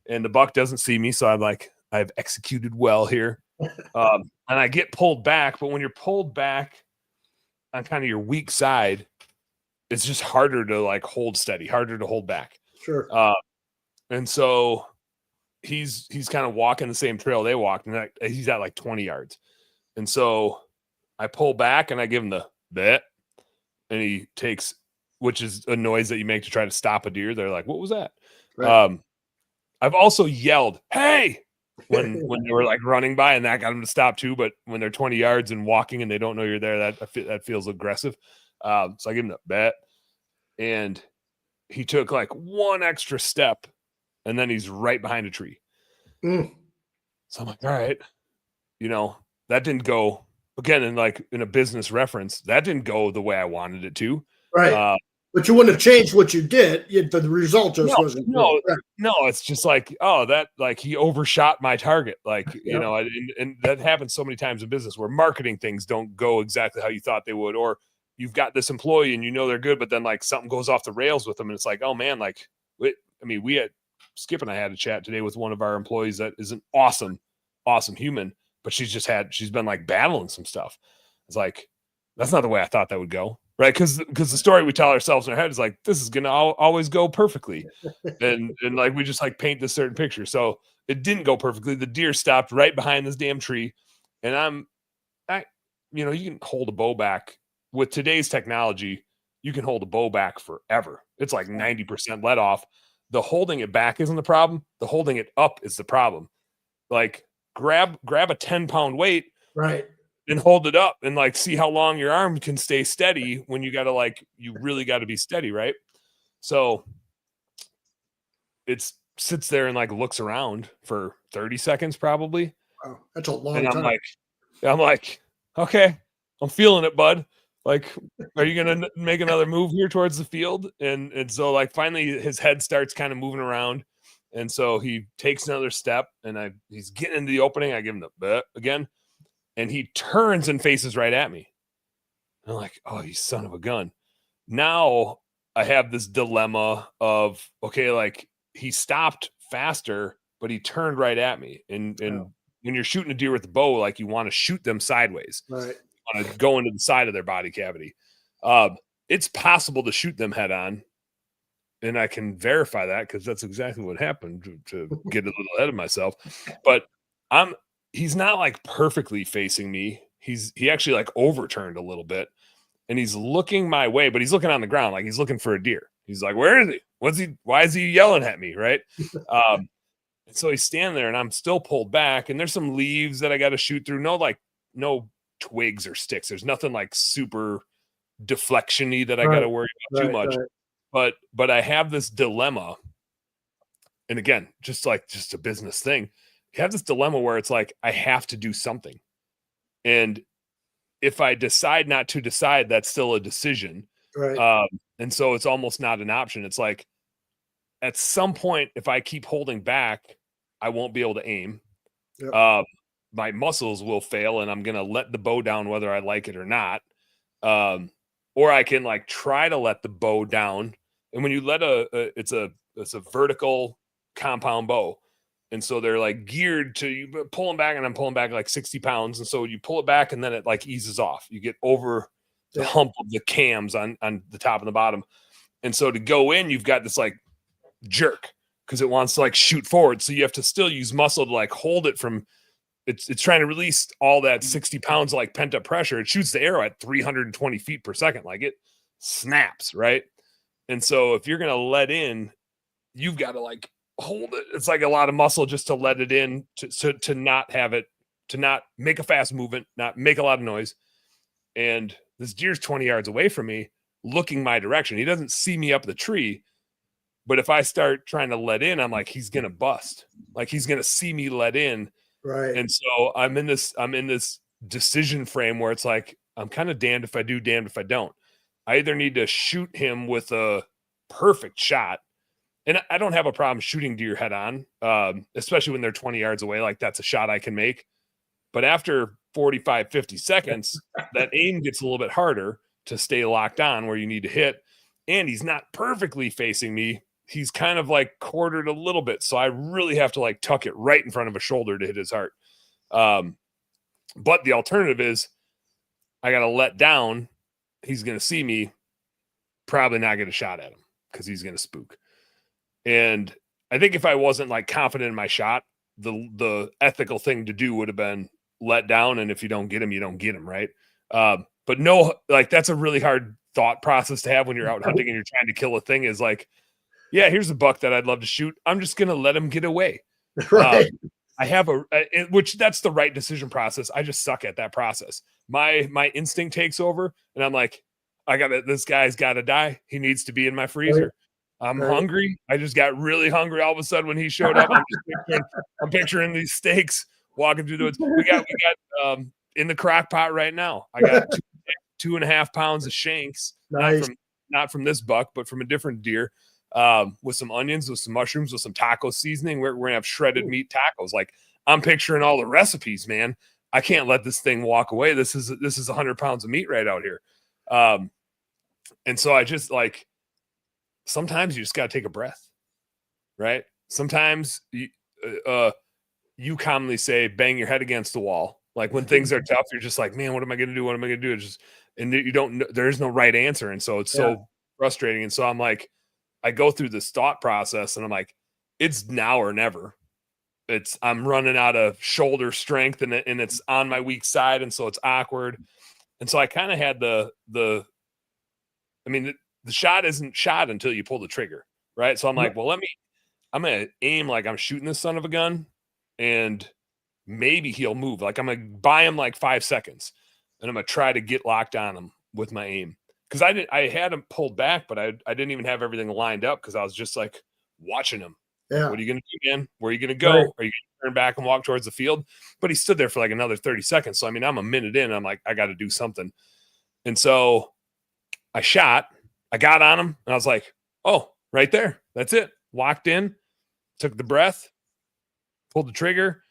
and the buck doesn't see me. So I'm like, I've executed well here. And I get pulled back. But when you're pulled back on kind of your weak side, it's just harder to like hold steady, harder to hold back. Sure. And so he's kind of walking the same trail they walked, and he's at like 20 yards. And so I pull back and I give him the bet, and he takes, which is a noise that you make to try to stop a deer. They're like, what was that? Right. I've also yelled, hey, when they were like running by, and that got them to stop too. But when they're 20 yards and walking and they don't know you're there, that feels aggressive. So I give him the bet, and he took like one extra step, and then he's right behind a tree. So I'm like, all right, that didn't go again. And like in a business reference, that didn't go the way I wanted it to. Right. But you wouldn't have changed what you did. The result just wasn't. No, it's just like, that like he overshot my target. Like, and that happens so many times in business where marketing things don't go exactly how you thought they would, or you've got this employee and they're good, but then like something goes off the rails with them. And it's like, oh man, like, we had Skip and I had a chat today with one of our employees that is an awesome human, but she's been like battling some stuff. It's like, that's not the way I thought that would go. Right. Cause the story we tell ourselves in our head is like, this is going to always go perfectly. And like, we just like paint this certain picture. So it didn't go perfectly. The deer stopped right behind this damn tree. And you can hold a bow back with today's technology. You can hold a bow back forever. It's like 90% let off. The holding it back isn't the problem. The holding it up is the problem. Like grab a 10-pound weight. Right. And hold it up and like see how long your arm can stay steady when you really got to be steady, right? So it sits there and like looks around for 30 seconds probably. Wow, that's a long time. I'm like, okay, I'm feeling it, bud. Like, are you gonna make another move here towards the field? And so like finally his head starts kind of moving around, and so he takes another step, and he's getting into the opening. I give him the bet again. And he turns and faces right at me. I'm like, oh, you son of a gun. Now I have this dilemma of, okay, like he stopped faster, but he turned right at me. And when you're shooting a deer with a bow, like you want to shoot them sideways. Right. You want to go into the side of their body cavity. It's possible to shoot them head on. And I can verify that because that's exactly what happened, to get a little ahead of myself. But he's not like perfectly facing me. He actually like overturned a little bit, and he's looking my way, but he's looking on the ground. Like he's looking for a deer. He's like, where is he? Why is he yelling at me? Right. And so he's standing there, and I'm still pulled back, and there's some leaves that I got to shoot through. No twigs or sticks. There's nothing like super deflection-y that I got to worry about too much. Right. But I have this dilemma. And again, just a business thing. You have this dilemma where it's like, I have to do something. And if I decide not to decide, that's still a decision. Right. And so it's almost not an option. It's like, at some point, if I keep holding back, I won't be able to aim. Yep. My muscles will fail, and I'm going to let the bow down whether I like it or not. Or I can like try to let the bow down. And when you let it's a vertical compound bow. And so they're like geared to you pull them back, and I'm pulling back like 60 pounds. And so you pull it back and then it like eases off. You get over the hump of the cams on the top and the bottom. And so to go in, you've got this like jerk because it wants to like shoot forward. So you have to still use muscle to like hold it from it's trying to release all that 60 pounds of like pent up pressure. It shoots the arrow at 320 feet per second. Like it snaps, right? And so if you're going to let in, you've got to like hold it. It's like a lot of muscle just to let it in to not have it, to not make a fast movement, not make a lot of noise. And this deer's 20 yards away from me, looking my direction. He doesn't see me up the tree, but if I start trying to let in, I'm like, he's going to bust. Like he's going to see me let in. Right. And so I'm in this decision frame where it's like, I'm kind of damned if I do, damned if I don't. I either need to shoot him with a perfect shot. And I don't have a problem shooting deer head on, especially when they're 20 yards away. Like that's a shot I can make. But after 45, 50 seconds, that aim gets a little bit harder to stay locked on where you need to hit. And he's not perfectly facing me. He's kind of like quartered a little bit. So I really have to like tuck it right in front of a shoulder to hit his heart. But the alternative is I got to let down. He's going to see me, probably not get a shot at him because he's going to spook. And I think if I wasn't like confident in my shot, the ethical thing to do would have been let down. And if you don't get him, you don't get him. Right. But no, like that's a really hard thought process to have when you're out hunting and you're trying to kill a thing is like, yeah, here's a buck that I'd love to shoot. I'm just going to let him get away. Right. I have which that's the right decision process. I just suck at that process. My instinct takes over and I'm like, this guy's got to die. He needs to be in my freezer. I'm hungry. I just got really hungry all of a sudden when he showed up. I'm picturing these steaks walking through the woods. We got in the crock pot right now. I got 2.5 pounds of shanks, nice. not from this buck, but from a different deer, with some onions, with some mushrooms, with some taco seasoning. We're gonna have shredded meat tacos. Like I'm picturing all the recipes, man. I can't let this thing walk away. This is 100 pounds of meat right out here. And so I just like, sometimes you just got to take a breath, right? Sometimes you commonly say, bang your head against the wall. Like when things are tough, you're just like, man, what am I going to do? What am I going to do? It's just, and you don't know, there's no right answer. And so it's so frustrating. And so I'm like, I go through this thought process and I'm like, it's now or never. I'm running out of shoulder strength and it's on my weak side. And so it's awkward. And so I kind of had the shot isn't shot until you pull the trigger. Right. So I'm like, well, I'm going to aim like I'm shooting this son of a gun and maybe he'll move. Like I'm going to buy him like 5 seconds and I'm going to try to get locked on him with my aim. Cause I had him pulled back, but I didn't even have everything lined up. Cause I was just like watching him. Yeah. What are you going to do, man? Where are you going to go? Right. Are you going to turn back and walk towards the field? But he stood there for like another 30 seconds. So, I mean, I'm a minute in. I'm like, I got to do something. And so I shot. I got on him and I was like, oh, right there. That's it. Locked in, took the breath, pulled the trigger.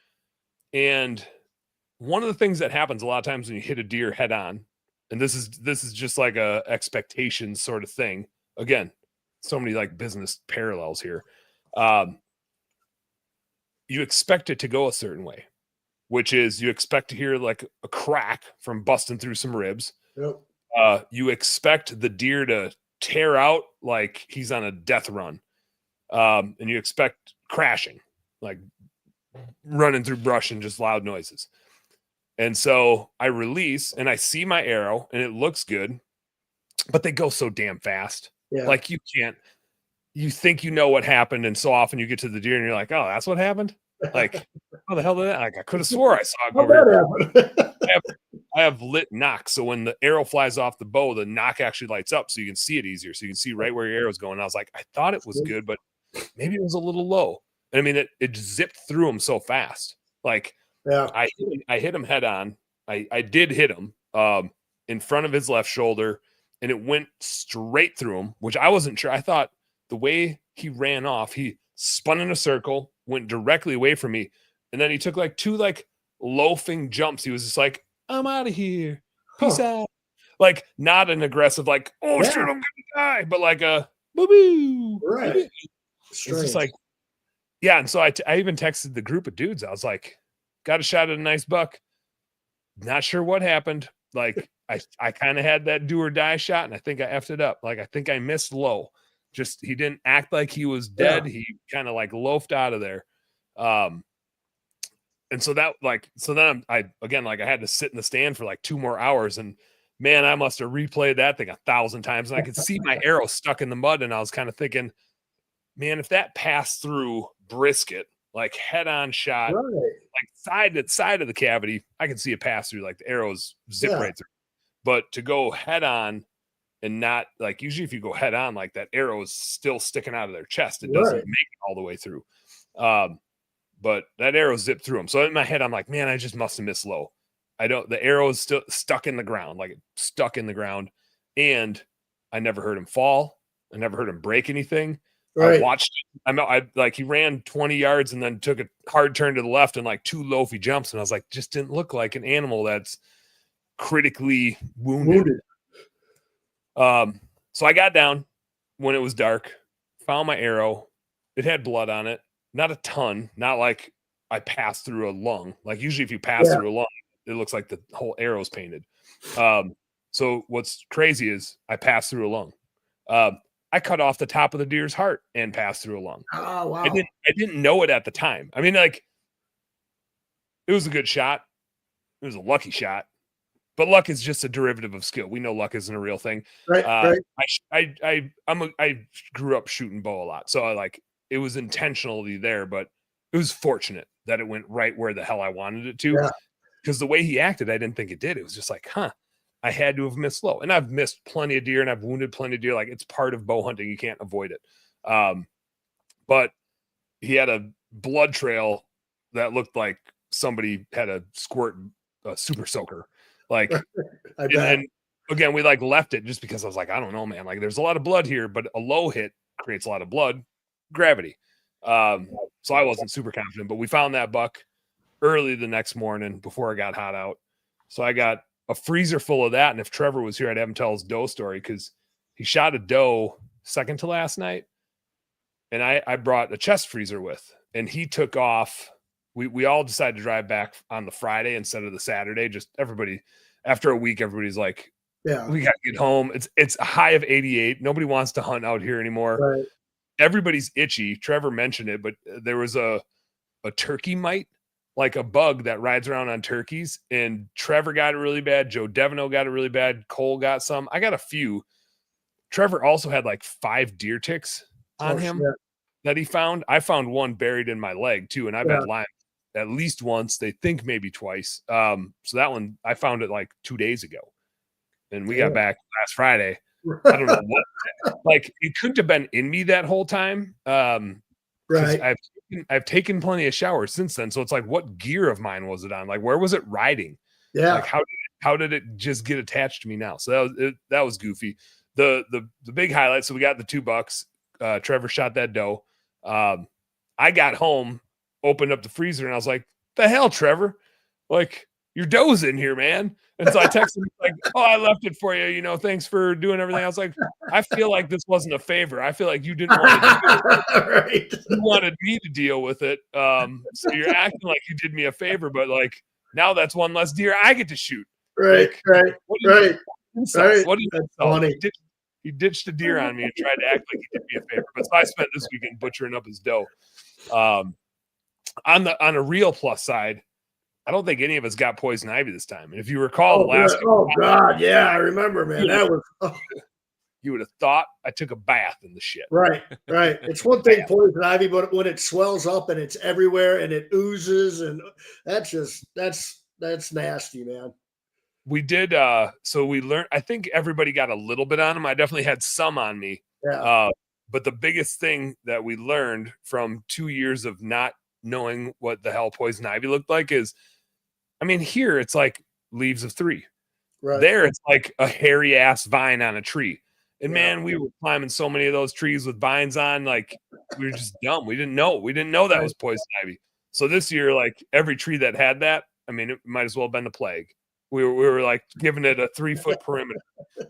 And one of the things that happens a lot of times when you hit a deer head on, and this is just like a expectation sort of thing. Again, so many like business parallels here. You expect it to go a certain way, which is you expect to hear like a crack from busting through some ribs. Yep. You expect the deer to tear out like he's on a death run. And you expect crashing, like running through brush and just loud noises. And so I release and I see my arrow and it looks good, but they go so damn fast. Yeah. Like you think you know what happened. And so often you get to the deer and you're like, oh, that's what happened. Like, how the hell did that? Like, I could have swore I saw it go over. I have lit knock. So when the arrow flies off the bow, the knock actually lights up so you can see it easier. So you can see right where your arrow's going. And I was like, I thought it was good, but maybe it was a little low. And I mean, it zipped through him so fast. Like, yeah, I hit him head on. I did hit him in front of his left shoulder, and it went straight through him, which I wasn't sure. I thought the way he ran off, he spun in a circle, went directly away from me, and then he took like 2 like loafing jumps. He was just like, I'm out of here. Peace out. Like not an aggressive, like, oh shit, I'm gonna die, but like a boo-boo. Right. It's just like Yeah. And so I even texted the group of dudes. I was like, got a shot at a nice buck. Not sure what happened. Like I kind of had that do or die shot, and I think I effed it up. Like I think I missed low. Just he didn't act like he was dead. Yeah. He kind of like loafed out of there. And so that so then I again, like I had to sit in the stand for like 2 more hours, and man, I must have replayed that thing 1,000 times. And I could see my arrow stuck in the mud, and I was kind of thinking, man, if that passed through brisket, like head on shot, Right. like side of the cavity, I can see it pass through, like the arrows zip Yeah. right through. But to go head on and not like usually if you go head on, like that arrow is still sticking out of their chest. It doesn't Right. make it all the way through. But that arrow zipped through them. So in my head, I'm like, man, I just must have missed low. The arrow is still stuck in the ground, like stuck in the ground. And I never heard him fall. I never heard him break anything. Right. I watched it. I like he ran 20 yards and then took a hard turn to the left and like 2 loafy jumps. And I was like, just didn't look like an animal that's critically wounded. So I got down when it was dark, found my arrow. It had blood on it. Not a ton, not like I passed through a lung. Like usually if you pass through a lung, it looks like the whole arrow's painted. So what's crazy is I passed through a lung. I cut off the top of the deer's heart and passed through a lung. Oh, wow. I didn't know it at the time. I mean, like it was a good shot. It was a lucky shot. But luck is just a derivative of skill. We know luck isn't a real thing. Right. I grew up shooting bow a lot, so it was intentionally there, but it was fortunate that it went right where the hell I wanted it to. Because the way he acted, I didn't think it did. It was just like, I had to have missed low, and I've missed plenty of deer, and I've wounded plenty of deer. Like it's part of bow hunting; you can't avoid it. But he had a blood trail that looked like somebody had a super soaker. Like, and again, we like left it just because I was like, I don't know, man. Like, there's a lot of blood here, but a low hit creates a lot of blood, gravity. So I wasn't super confident, but we found that buck early the next morning before it got hot out. So I got a freezer full of that. And if Trevor was here, I'd have him tell his doe story because he shot a doe second to last night. And I brought a chest freezer with, and he took off. We all decided to drive back on the Friday instead of the Saturday. Just everybody, after a week, everybody's like, we got to get home. It's a high of 88. Nobody wants to hunt out here anymore. Right. Everybody's itchy. Trevor mentioned it, but there was a turkey mite, like a bug that rides around on turkeys. And Trevor got it really bad. Joe Devino got it really bad. Cole got some. I got a few. Trevor also had like 5 deer ticks on him that he found. I found one buried in my leg too. And I've had Lyme at least once. They think maybe twice. So that one, I found it like 2 days ago. And we got back last Friday. I don't know what, like it couldn't have been in me that whole time. Right. I've taken plenty of showers since then. So it's like, what gear of mine was it on? Like, where was it riding? Yeah. Like how did it just get attached to me now? So that was goofy. The big highlight. So we got the 2 bucks. Trevor shot that doe. I got home, opened up the freezer, and I was like, the hell, Trevor? Like, your doe's in here, man. And so I texted him like, oh, I left it for you. Thanks for doing everything. I was like, I feel like this wasn't a favor. I feel like you didn't want to deal with it. Right. You wanted me to deal with it. So you're acting like you did me a favor, but like now that's one less deer I get to shoot. Right. Like, Right. What That's funny. He ditched a deer on me and tried to act like he did me a favor. But so I spent this weekend butchering up his doe. On a real plus side, I don't think any of us got poison ivy this time. And if you recall, God, yeah, I remember, man. That was. You would have thought I took a bath in the shit. Right. It's one thing poison ivy, but when it swells up and it's everywhere and it oozes, and that's nasty, man. We did. So we learned. I think everybody got a little bit on them. I definitely had some on me. Yeah. But the biggest thing that we learned from 2 years of not knowing what the hell poison ivy looked like is, I mean, here it's like leaves of 3. Right. There it's like a hairy ass vine on a tree. And man, we were climbing so many of those trees with vines on, like we were just dumb. We didn't know that was poison ivy. So this year, like every tree that had that, I mean, it might as well have been the plague. We were like giving it a 3-foot perimeter.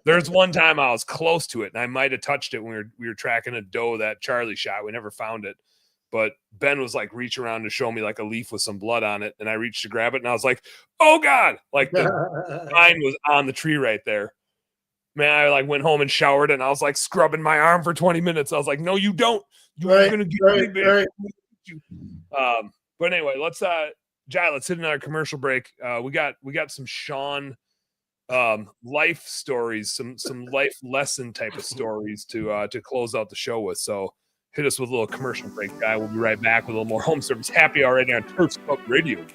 There's one time I was close to it, and I might have touched it when we were tracking a doe that Charlie shot. We never found it. but Ben was like reaching around to show me like a leaf with some blood on it. And I reached to grab it and I was like, oh God, like the vine was on the tree right there. Man, I like went home and showered and I was like scrubbing my arm for 20 minutes. I was like, no, you don't. You are going to get me, baby. But anyway, let's Jai, let's hit another commercial break. We got some Sean life stories, some life lesson type of stories to close out the show with. So hit us with a little commercial break, guy. We'll be right back with a little more home service happy hour right now on Turfs Up Radio.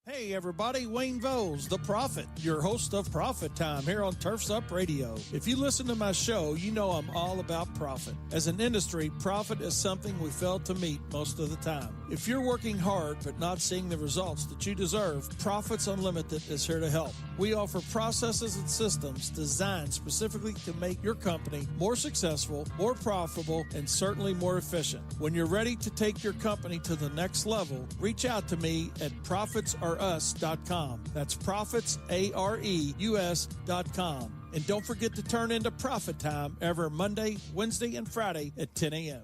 Hey everybody, Wayne Voles, the Prophet, your host of Profit Time here on Turfs Up Radio. If you listen to my show, you know I'm all about profit. As an industry, profit is something we fail to meet most of the time. If you're working hard but not seeing the results that you deserve, Profits Unlimited is here to help. We offer processes and systems designed specifically to make your company more successful, more profitable, and certainly more efficient. When you're ready to take your company to the next level, reach out to me at profitsareus.com. That's profitsareus.com. And don't forget to turn into Profit Time every Monday, Wednesday, and Friday at 10 a.m.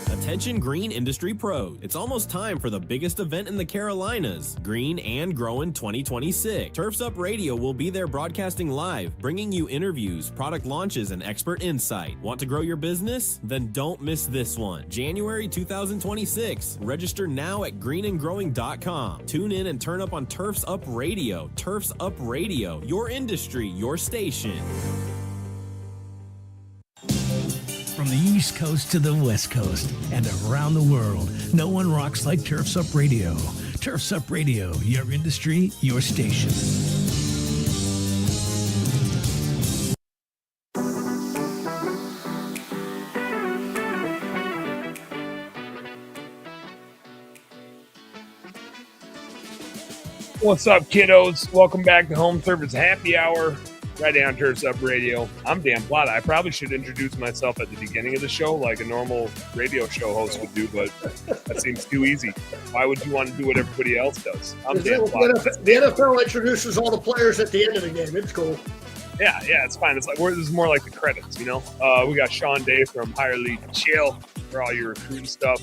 Attention green industry pros. It's almost time for the biggest event in the Carolinas, Green and Growing 2026. Turfs Up Radio will be there broadcasting live, bringing you interviews, product launches, and expert insight. Want to grow your business? Then don't miss this one. January 2026. Register now at greenandgrowing.com. Tune in and turn up on Turfs Up Radio. Turfs Up Radio, your industry, your station. From the East Coast to the West Coast and around the world, no one rocks like Turfs Up Radio. Turfs Up Radio, your industry, your station. What's up, kiddos? Welcome back to Home Service Happy Hour. Right down Turfs Up Radio. I'm Dan Plata. I probably should introduce myself at the beginning of the show like a normal radio show host would do, but that seems too easy. Why would you want to do what everybody else does? I'm Dan Plata. The NFL introduces all the players at the end of the game. It's cool. Yeah, it's fine. It's like this is more like the credits, you know. We got Sean Day from Higher League Chill for all your recruiting stuff.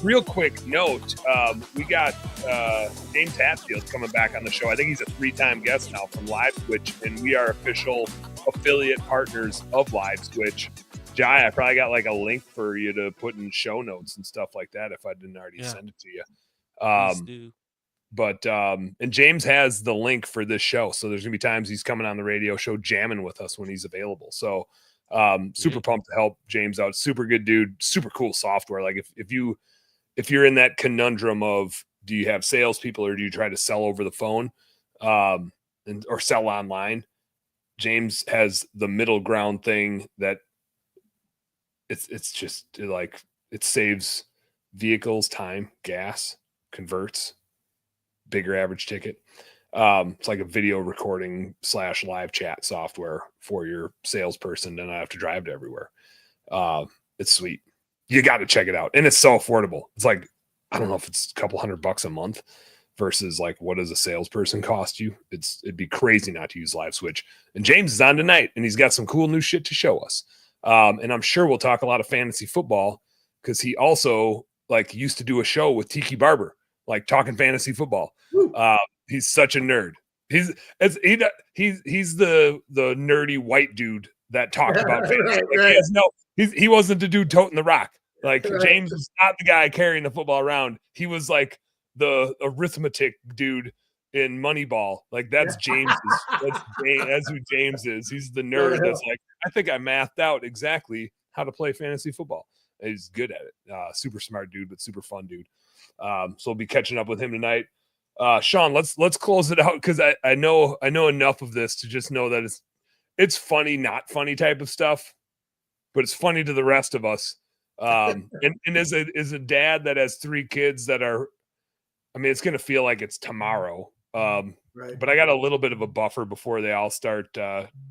Real quick note, we got James Hatfield coming back on the show. I think he's a 3-time guest now from Live Switch, and we are official affiliate partners of Live Switch. Jai, I probably got like a link for you to put in show notes and stuff like that if I didn't already send it to you. Please do. But and James has the link for this show, so there's gonna be times he's coming on the radio show jamming with us when he's available. So super pumped to help James out. Super good dude, super cool software. Like if you're in that conundrum of do you have salespeople or do you try to sell over the phone or sell online, James has the middle ground thing that it's just like it saves vehicles, time, gas, converts. Bigger average ticket. It's like a video recording / live chat software for your salesperson and I have to drive to everywhere. It's sweet. You got to check it out. And it's so affordable. It's like, I don't know if it's a couple $100 a month versus like, what does a salesperson cost you? It'd be crazy not to use Live Switch. And James is on tonight and he's got some cool new shit to show us. And I'm sure we'll talk a lot of fantasy football because he also like used to do a show with Tiki Barber, like talking fantasy football. He's such a nerd. He's the nerdy white dude that talked about fantasy. Like, he wasn't the dude toting the rock. Like James is not the guy carrying the football around. He was like the arithmetic dude in Moneyball. Like that's James's. That's who James is. He's the nerd that's like, I think I mathed out exactly how to play fantasy football. And he's good at it. Super smart dude, but super fun dude. So we'll be catching up with him tonight. Sean, let's close it out because I know enough of this to just know that it's funny, not funny type of stuff, but it's funny to the rest of us. And as a dad that has 3 kids that are, I mean, it's gonna feel like it's tomorrow. Right. But I got a little bit of a buffer before they all start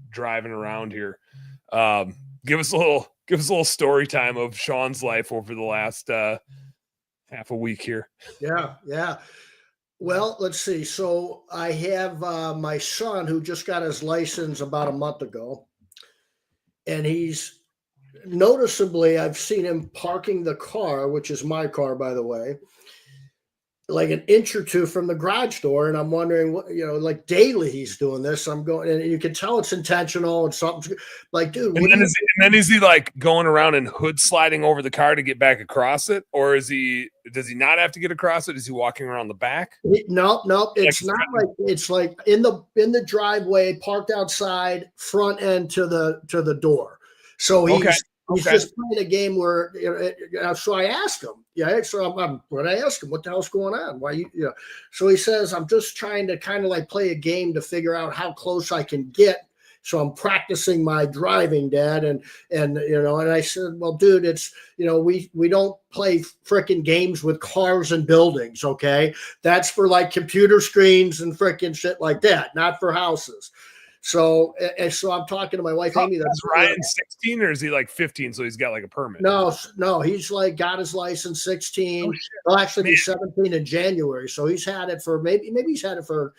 driving around here. Give us a little story time of Sean's life over the last half a week here. Yeah. Well, let's see. So I have my son who just got his license about a month ago, and he's noticeably, I've seen him parking the car, which is my car, by the way, like an inch or two from the garage door. And I'm wondering what, like daily he's doing this. I'm going, and you can tell it's intentional and something like, dude. And then is he like going around and hood sliding over the car to get back across it? Or does he not have to get across it? Is he walking around the back? No, it's not like, it's like in the driveway, parked outside, front end to the door. So he's just playing a game where, so I asked him, when I asked him, what the hell's going on? Why so he says, I'm just trying to kind of like play a game to figure out how close I can get. So I'm practicing my driving, Dad. And I said, well, dude, it's, we don't play frickin' games with cars and buildings. Okay. That's for like computer screens and frickin' shit like that, not for houses. So I'm talking to my wife, Amy. That's Ryan 16 or is he like 15? So he's got like a permit. No, he's like got his license 16. He'll actually be 17 in January. So he's had it for maybe he's had it for.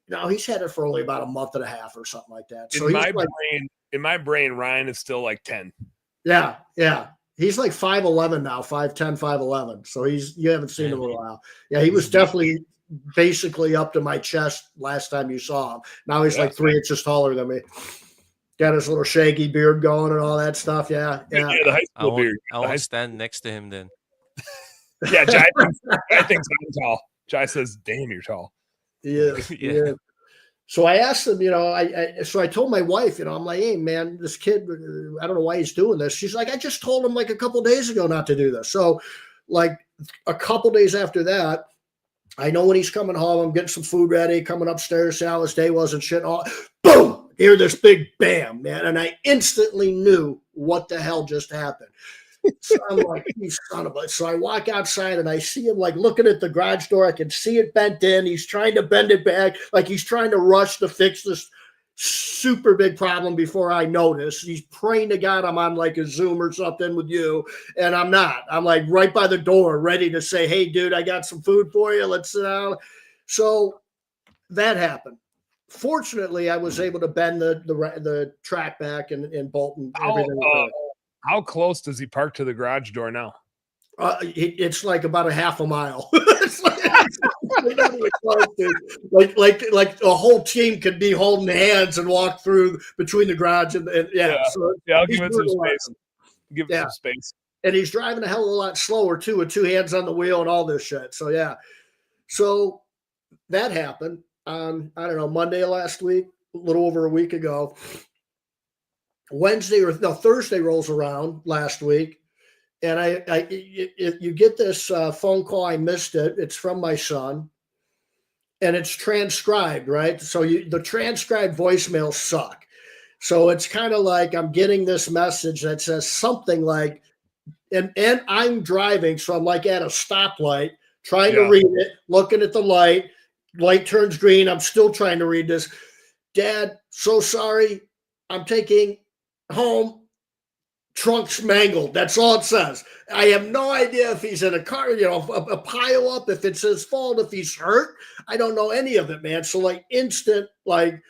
No, he's had it for only about a month and a half or something like that. So in my brain, Ryan is still like 10. Yeah. He's like 5'11" now, 5'10", 5'11". So you haven't seen him in a while. Yeah, he was definitely basically up to my chest last time you saw him. Now he's like 3 inches taller than me. Got his little shaggy beard going and all that stuff. Yeah. The high school beard. I won't stand next to him then. Yeah, Jai thinks I'm tall. Jai says, "Damn, you're tall." Yeah. So I asked him, I told my wife, I'm like, hey man, this kid, I don't know why he's doing this. She's like, I just told him like a couple days ago not to do this. So like a couple days after that, I know when he's coming home, I'm getting some food ready, coming upstairs, see how his day was and shit. All boom, hear this big bam, man. And I instantly knew what the hell just happened. So I'm like, you son of a. So I walk outside and I see him like looking at the garage door. I can see it bent in. He's trying to bend it back, like he's trying to rush to fix this super big problem before I notice. He's praying to God I'm on like a Zoom or something with you, and I'm not. I'm like right by the door, ready to say, hey, dude, I got some food for you. Let's sit down. So that happened. Fortunately, I was able to bend the track back and bolt and everything. How close does he park to the garage door now? It's like about a half a mile. It's not even close, dude. Like a whole team could be holding hands and walk through between the garage and So I'll give it some space. Give it some space. And he's driving a hell of a lot slower too, with 2 hands on the wheel and all this shit. So yeah. So that happened on, I don't know, Monday of last week, a little over a week ago. Thursday rolls around last week, and you get this phone call. I missed it. It's from my son, and it's transcribed, right? So the transcribed voicemails suck. So it's kind of like I'm getting this message that says something like, and I'm driving, so I'm like at a stoplight, trying to read it, looking at the light turns green. I'm still trying to read this. Dad, so sorry. I'm taking home, trunks mangled. That's all it says. I have no idea if he's in a car, a pile up, if it's his fault, if he's hurt. I don't know any of it, man. So like instant, like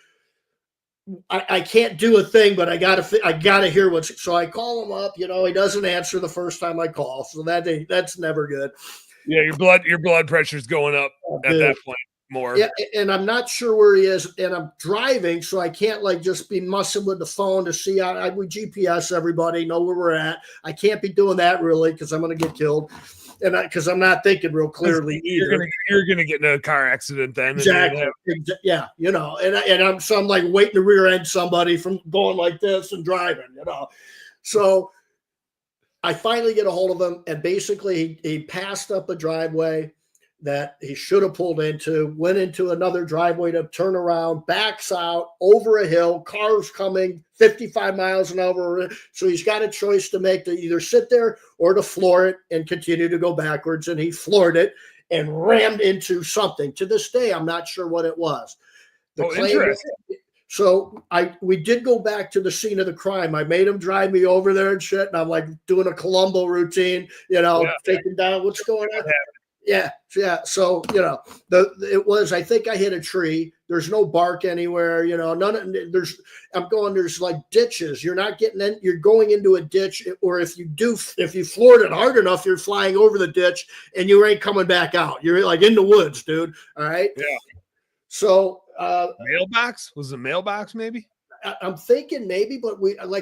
I can't do a thing, but I gotta hear what's. So I call him up. He doesn't answer the first time I call, so that's never good. Yeah, your blood pressure's going up at that point. More. Yeah, and I'm not sure where he is, and I'm driving, so I can't like just be mussing with the phone to see. We GPS everybody, know where we're at. I can't be doing that really because I'm going to get killed, and because I'm not thinking real clearly either. You're gonna get in a car accident then. Exactly. Yeah, and I'm like waiting to rear end somebody from going like this and driving. So I finally get a hold of him, and basically he passed up a driveway that he should have pulled into, went into another driveway to turn around, backs out over a hill, cars coming 55 miles an hour. So he's got a choice to make, to either sit there or to floor it and continue to go backwards. And he floored it and rammed into something. To this day, I'm not sure what it was. So we did go back to the scene of the crime. I made him drive me over there and shit. And I'm like doing a Columbo routine, taking down what's going on. Yeah. So, I think I hit a tree. There's no bark anywhere, there's like ditches. You're not getting in, you're going into a ditch, or if you floored it hard enough, you're flying over the ditch and you ain't coming back out. You're like in the woods, dude. All right. Yeah. So, mailbox? Was it mailbox maybe? I'm thinking maybe, but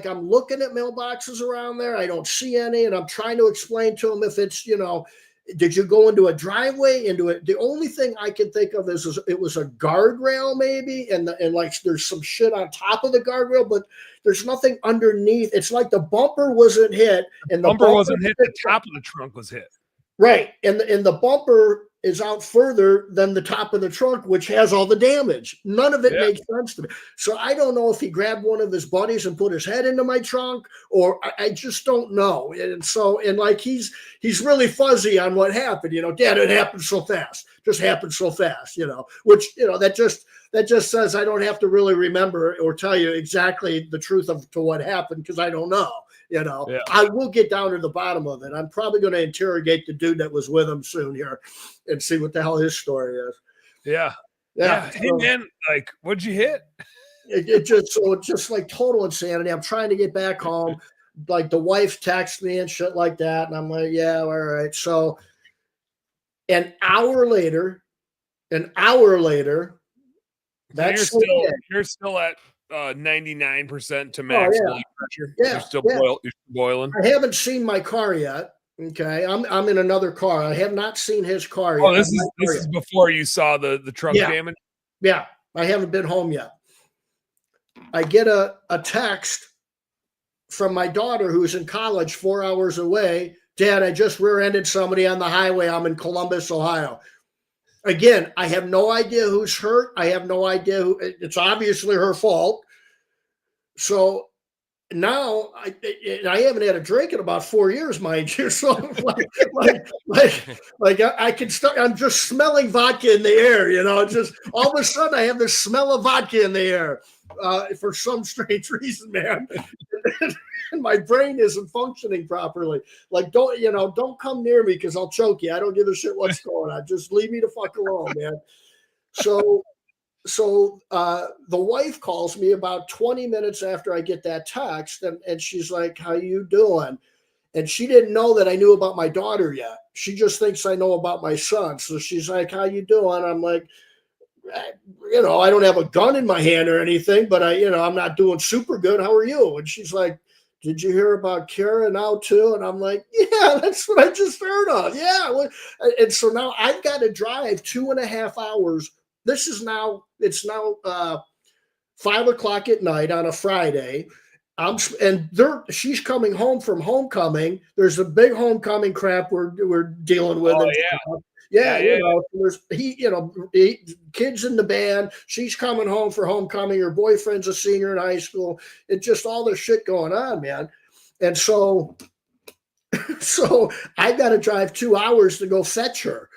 I'm looking at mailboxes around there. I don't see any, and I'm trying to explain to him if it's, did you go into a driveway, into it? The only thing I can think of is it was a guardrail maybe, and like there's some shit on top of the guardrail, but there's nothing underneath. It's like the bumper wasn't hit, and the bumper wasn't hit. The top of the trunk was hit. Right, and the bumper is out further than the top of the trunk, which has all the damage. None of it makes sense to me. So I don't know if he grabbed one of his buddies and put his head into my trunk, or I just don't know. And so, he's really fuzzy on what happened. Dad, it happened so fast. Just happened so fast. Which that just says I don't have to really remember or tell you exactly the truth to what happened, because I don't know. I will get down to the bottom of it. I'm probably going to interrogate the dude that was with him soon here and see what the hell his story is. Yeah. Yeah. Hey, man, what'd you hit? It just like total insanity. I'm trying to get back home. Like the wife texts me and shit like that. And I'm like, yeah, all right. So an hour later, that's you're still at 99% to max blood pressure. Yeah, you're still boiling. I haven't seen my car yet. Okay, I'm in another car. I have not seen his car yet. Oh, this is before you saw the truck damage. Yeah, I haven't been home yet. I get a text from my daughter who's in college 4 hours away. Dad, I just rear-ended somebody on the highway. I'm in Columbus, Ohio. Again, I have no idea who's hurt. I have no idea it's obviously her fault. So now I haven't had a drink in about 4 years, mind you. So I can start. I'm just smelling vodka in the air. Just all of a sudden I have this smell of vodka in the air for some strange reason, man. And my brain isn't functioning properly. Don't come near me because I'll choke you. I don't give a shit what's going on. Just leave me the fuck alone, man. So the wife calls me about 20 minutes after I get that text, and she's like, how you doing? And she didn't know that I knew about my daughter yet. She just thinks I know about my son. So she's like, how you doing? I'm like, I don't have a gun in my hand or anything, but I'm not doing super good. How are you? And she's like, did you hear about Kara now too? And I'm like, yeah, that's what I just heard of. Yeah. And so now I've got to drive 2.5 hours. It's now 5:00 at night on a Friday. She's coming home from homecoming. There's a big homecoming crap we're dealing with. Oh, There's kids in the band. She's coming home for homecoming. Her boyfriend's a senior in high school. It's just all this shit going on, man. And so I got to drive 2 hours to go fetch her.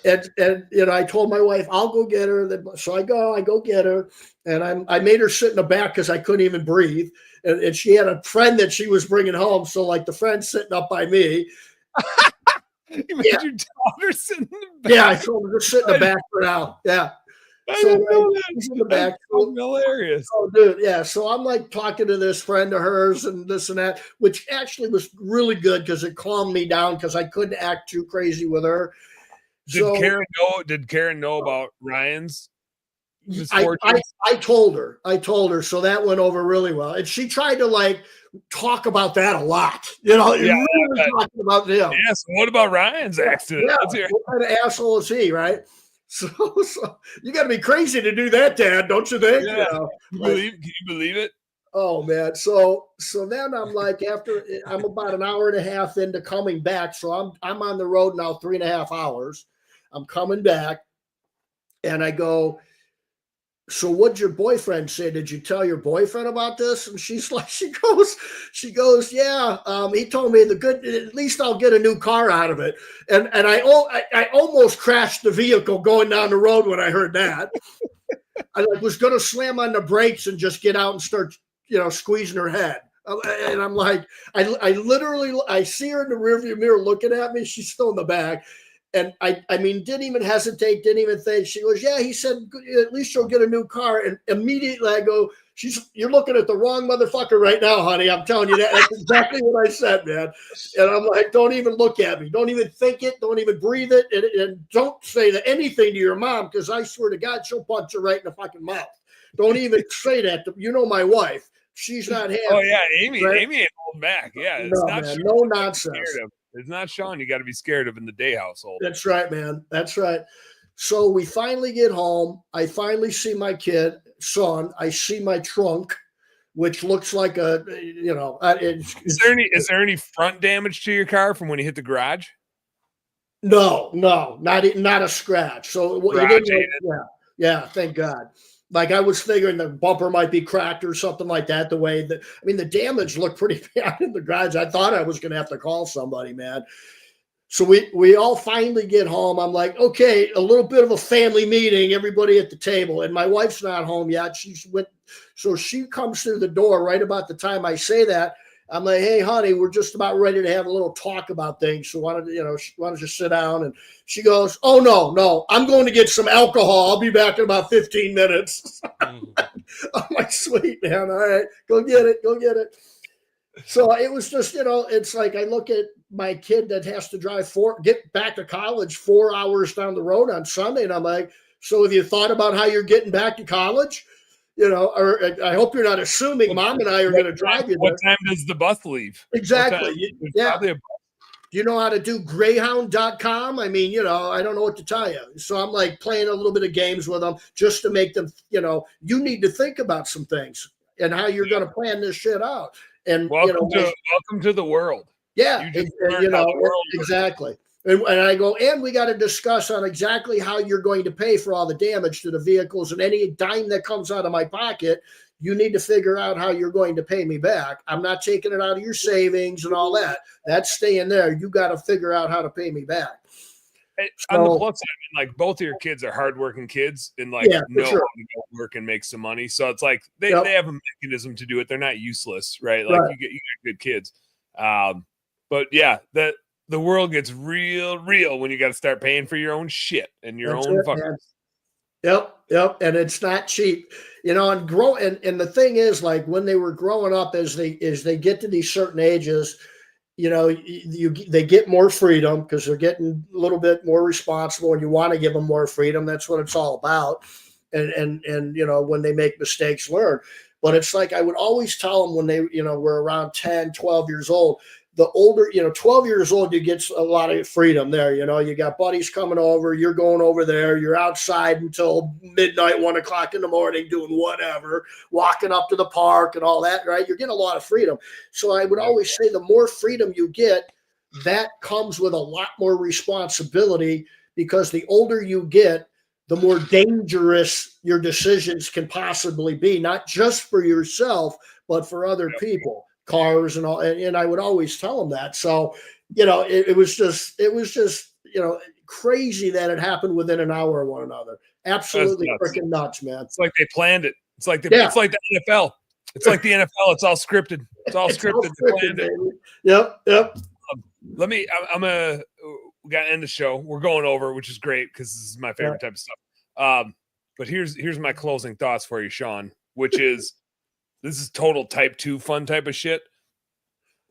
And I told my wife, I'll go get her. So I go get her. And I made her sit in the back because I couldn't even breathe. And she had a friend that she was bringing home. So the friend's sitting up by me. You made your daughter sit in the back. Yeah, I told her to sit in the back for now. Yeah. I didn't know that. She's in the back. So hilarious. Oh, dude. Yeah. So I'm talking to this friend of hers and this and that, which actually was really good because it calmed me down because I couldn't act too crazy with her. Did Karen know about Ryan's misfortunes? I told her. So that went over really well. And she tried to talk about that a lot. Really talking about them. Yeah. So what about Ryan's accident? Yeah. What kind of asshole is he, right? So you got to be crazy to do that, Dad, don't you think? Yeah. Can you believe it? Oh man. So then I'm after I'm about an hour and a half into coming back. So I'm on the road now 3.5 hours. I'm coming back and I go, so what'd your boyfriend say? Did you tell your boyfriend about this? And she's like, she goes, yeah. He told me at least I'll get a new car out of it. And I almost crashed the vehicle going down the road when I heard that. I like was going to slam on the brakes and just get out and start, squeezing her head. And I'm like, I literally, I see her in the rearview mirror looking at me. She's still in the back. And I mean, didn't even hesitate, didn't even think. She goes, yeah, he said, at least you'll get a new car. And immediately I go, you're looking at the wrong motherfucker right now, honey. I'm telling you that. That's exactly what I said, man. And I'm like, don't even look at me. Don't even think it. Don't even breathe it. And don't say anything to your mom, because I swear to God, she'll punch you right in the fucking mouth. Don't even say that. My wife. She's not happy. Oh, yeah. Amy ain't holding back. Yeah. It's not man, Sean no nonsense. It's not Sean you got to be scared of in the Day household. That's right, man. That's right. So we finally get home. I finally see my son. I see my trunk, which looks like Is there any front damage to your car from when you hit the garage? No, not a scratch. So yeah, thank God. Like I was figuring the bumper might be cracked or something like that. The damage looked pretty bad in the garage. I thought I was going to have to call somebody, man. So we all finally get home. I'm like, okay, a little bit of a family meeting, everybody at the table. And my wife's not home yet. So she comes through the door right about the time I say that. I'm like, hey, honey, we're just about ready to have a little talk about things. So why don't you sit down? And she goes, oh, no, I'm going to get some alcohol. I'll be back in about 15 minutes. I'm like, sweet, man. All right, go get it. So it was just, it's like I look at my kid that has to get back to college 4 hours down the road on Sunday. And I'm like, so have you thought about how you're getting back to college? Or I hope you're not assuming Mom and I are going to drive you there. What time does the bus leave? Exactly. Yeah. Do you know how to do greyhound.com? I mean, I don't know what to tell you. So I'm like playing a little bit of games with them just to make them, you need to think about some things and how you're going to plan this shit out. And welcome to the world. Yeah. Exactly. And I go, and we got to discuss on exactly how you're going to pay for all the damage to the vehicles, and any dime that comes out of my pocket, you need to figure out how you're going to pay me back. I'm not taking it out of your savings and all that. That's staying there. You got to figure out how to pay me back. On the plus side, like both of your kids are hardworking kids and know how to go work and make some money. So it's like they have a mechanism to do it. They're not useless, right? Like you get good kids. But yeah, the world gets real when you got to start paying for your own shit and your own fucking. Yep. And it's not cheap, and and the thing is, like when they were growing up, as they get to these certain ages, they get more freedom because they're getting a little bit more responsible, and you want to give them more freedom. That's what it's all about. And when they make mistakes, learn. But it's like I would always tell them when they, were around 10, 12 years old, the older, 12 years old, you get a lot of freedom there. You got buddies coming over, you're going over there, you're outside until midnight, 1 o'clock in the morning, doing whatever, walking up to the park and all that, right? You're getting a lot of freedom. So I would always say the more freedom you get, that comes with a lot more responsibility, because the older you get, the more dangerous your decisions can possibly be, not just for yourself, but for other people. Cars and all, and I would always tell them that. So, it was just, crazy that it happened within an hour of one another. Absolutely freaking nuts, man. It's like they planned it. It's like the NFL. It's like the NFL. It's all scripted. It's all scripted. Yep. We got to end the show. We're going over, which is great because this is my favorite type of stuff. But here's my closing thoughts for you, Sean, which is, this is total type 2 fun type of shit.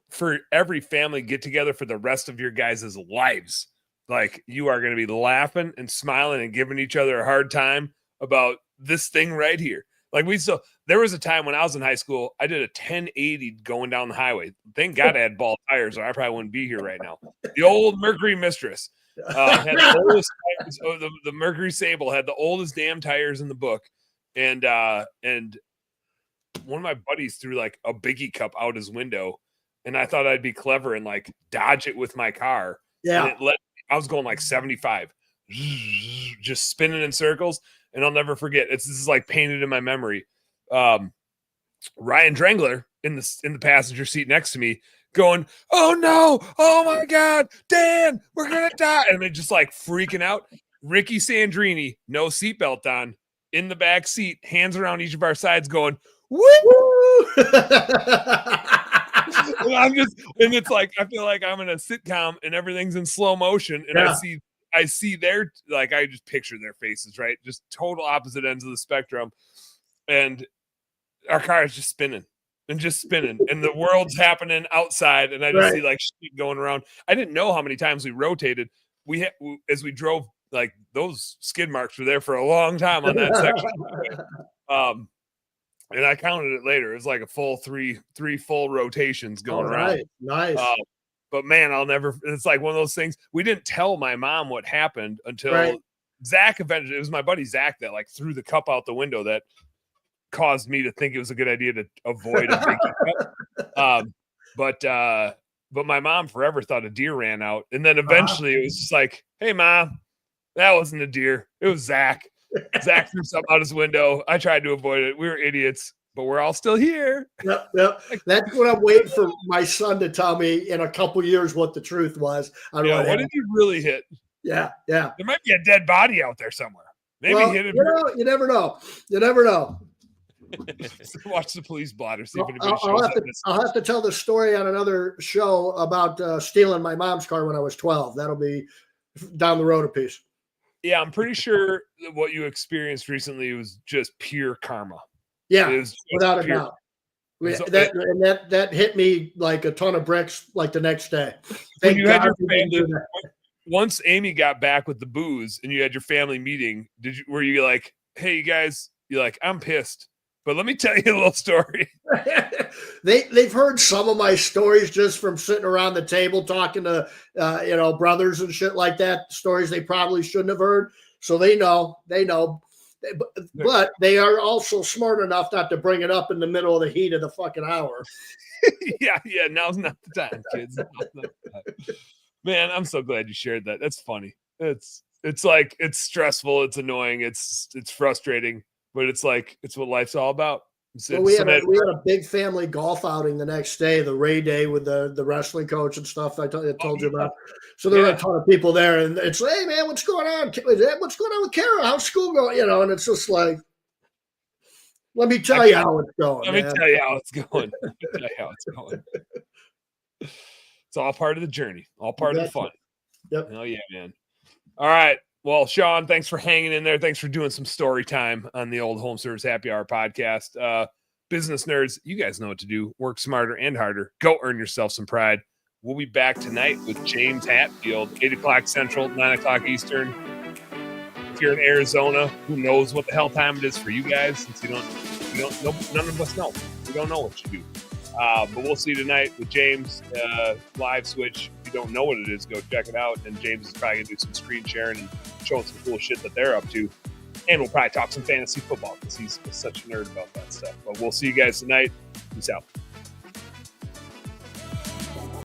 For every family get together for the rest of your guys' lives, like you are going to be laughing and smiling and giving each other a hard time about this thing right here. Like there was a time when I was in high school, I did a 1080 going down the highway. Thank God I had ball tires, or I probably wouldn't be here right now. The old Mercury Mistress had the oldest tires. The Mercury Sable had the oldest damn tires in the book, and one of my buddies threw like a biggie cup out his window, and I thought I'd be clever and like dodge it with my car. Yeah. And I was going like 75, just spinning in circles. And I'll never forget. This is like painted in my memory. Ryan Drengler in the passenger seat next to me going, "Oh no, oh my God, Dan, we're going to die." And then just like freaking out. Ricky Sandrini, no seatbelt on, in the back seat, hands around each of our sides, going, woo! And it's like I feel like I'm in a sitcom and everything's in slow motion, and I see their, like, I just picture their faces, right? Just total opposite ends of the spectrum, and our car is just spinning, and the world's happening outside, and I just see like shit going around. I didn't know how many times we rotated. As we drove, like, those skid marks were there for a long time on that section. And I counted it later. It was like a full three full rotations going around. Nice. But man, it's like one of those things. We didn't tell my mom what happened until Zach eventually, it was my buddy Zach that like threw the cup out the window that caused me to think it was a good idea to avoid a big cup. But my mom forever thought a deer ran out. And then eventually it was just like, hey, Mom, that wasn't a deer. It was Zach. Zach threw something out his window. I tried to avoid it. We were idiots, but we're all still here. Yep. That's what I'm waiting for my son to tell me in a couple years what the truth was. What did you really hit? Yeah. There might be a dead body out there somewhere. Maybe hit it. You never know. You never know. Watch the police blotter. See if anybody shows up. I'll have to tell the story on another show about stealing my mom's car when I was 12. That'll be down the road a piece. Yeah, I'm pretty sure that what you experienced recently was just pure karma. Yeah, without a doubt. That hit me like a ton of bricks like the next day. When you had your family, once Amy got back with the booze and you had your family meeting, were you like, hey, you guys, you're like, I'm pissed, but let me tell you a little story. They've heard some of my stories just from sitting around the table talking to brothers and shit like that, stories they probably shouldn't have heard. So they know, but they are also smart enough not to bring it up in the middle of the heat of the fucking hour. Yeah, now's not the time, kids. Man, I'm so glad you shared that. That's funny. It's like, it's stressful, it's annoying, it's frustrating, but it's like, it's what life's all about. Well, we had a big family golf outing the next day, the Ray Day with the wrestling coach and stuff I told you about. So there were a ton of people there, and it's like, hey man, what's going on? What's going on with Kara? How's school going? And it's just like, let me tell you how it's going. Let me tell you how it's going. It's all part of the journey, all part of the fun. Yep. Oh yeah, man. All right. Well, Sean, thanks for hanging in there. Thanks for doing some story time on the old Home Service Happy Hour podcast. Business nerds, you guys know what to do. Work smarter and harder. Go earn yourself some pride. We'll be back tonight with James Hatfield, 8 o'clock Central, 9 o'clock Eastern. If you're in Arizona, who knows what the hell time it is for you guys? Since none of us know. We don't know what you do. But we'll see you tonight with James, live switch. If you don't know what it is, go check it out. And James is probably going to do some screen sharing and showing some cool shit that they're up to. And we'll probably talk some fantasy football because he's such a nerd about that stuff. But we'll see you guys tonight. Peace out.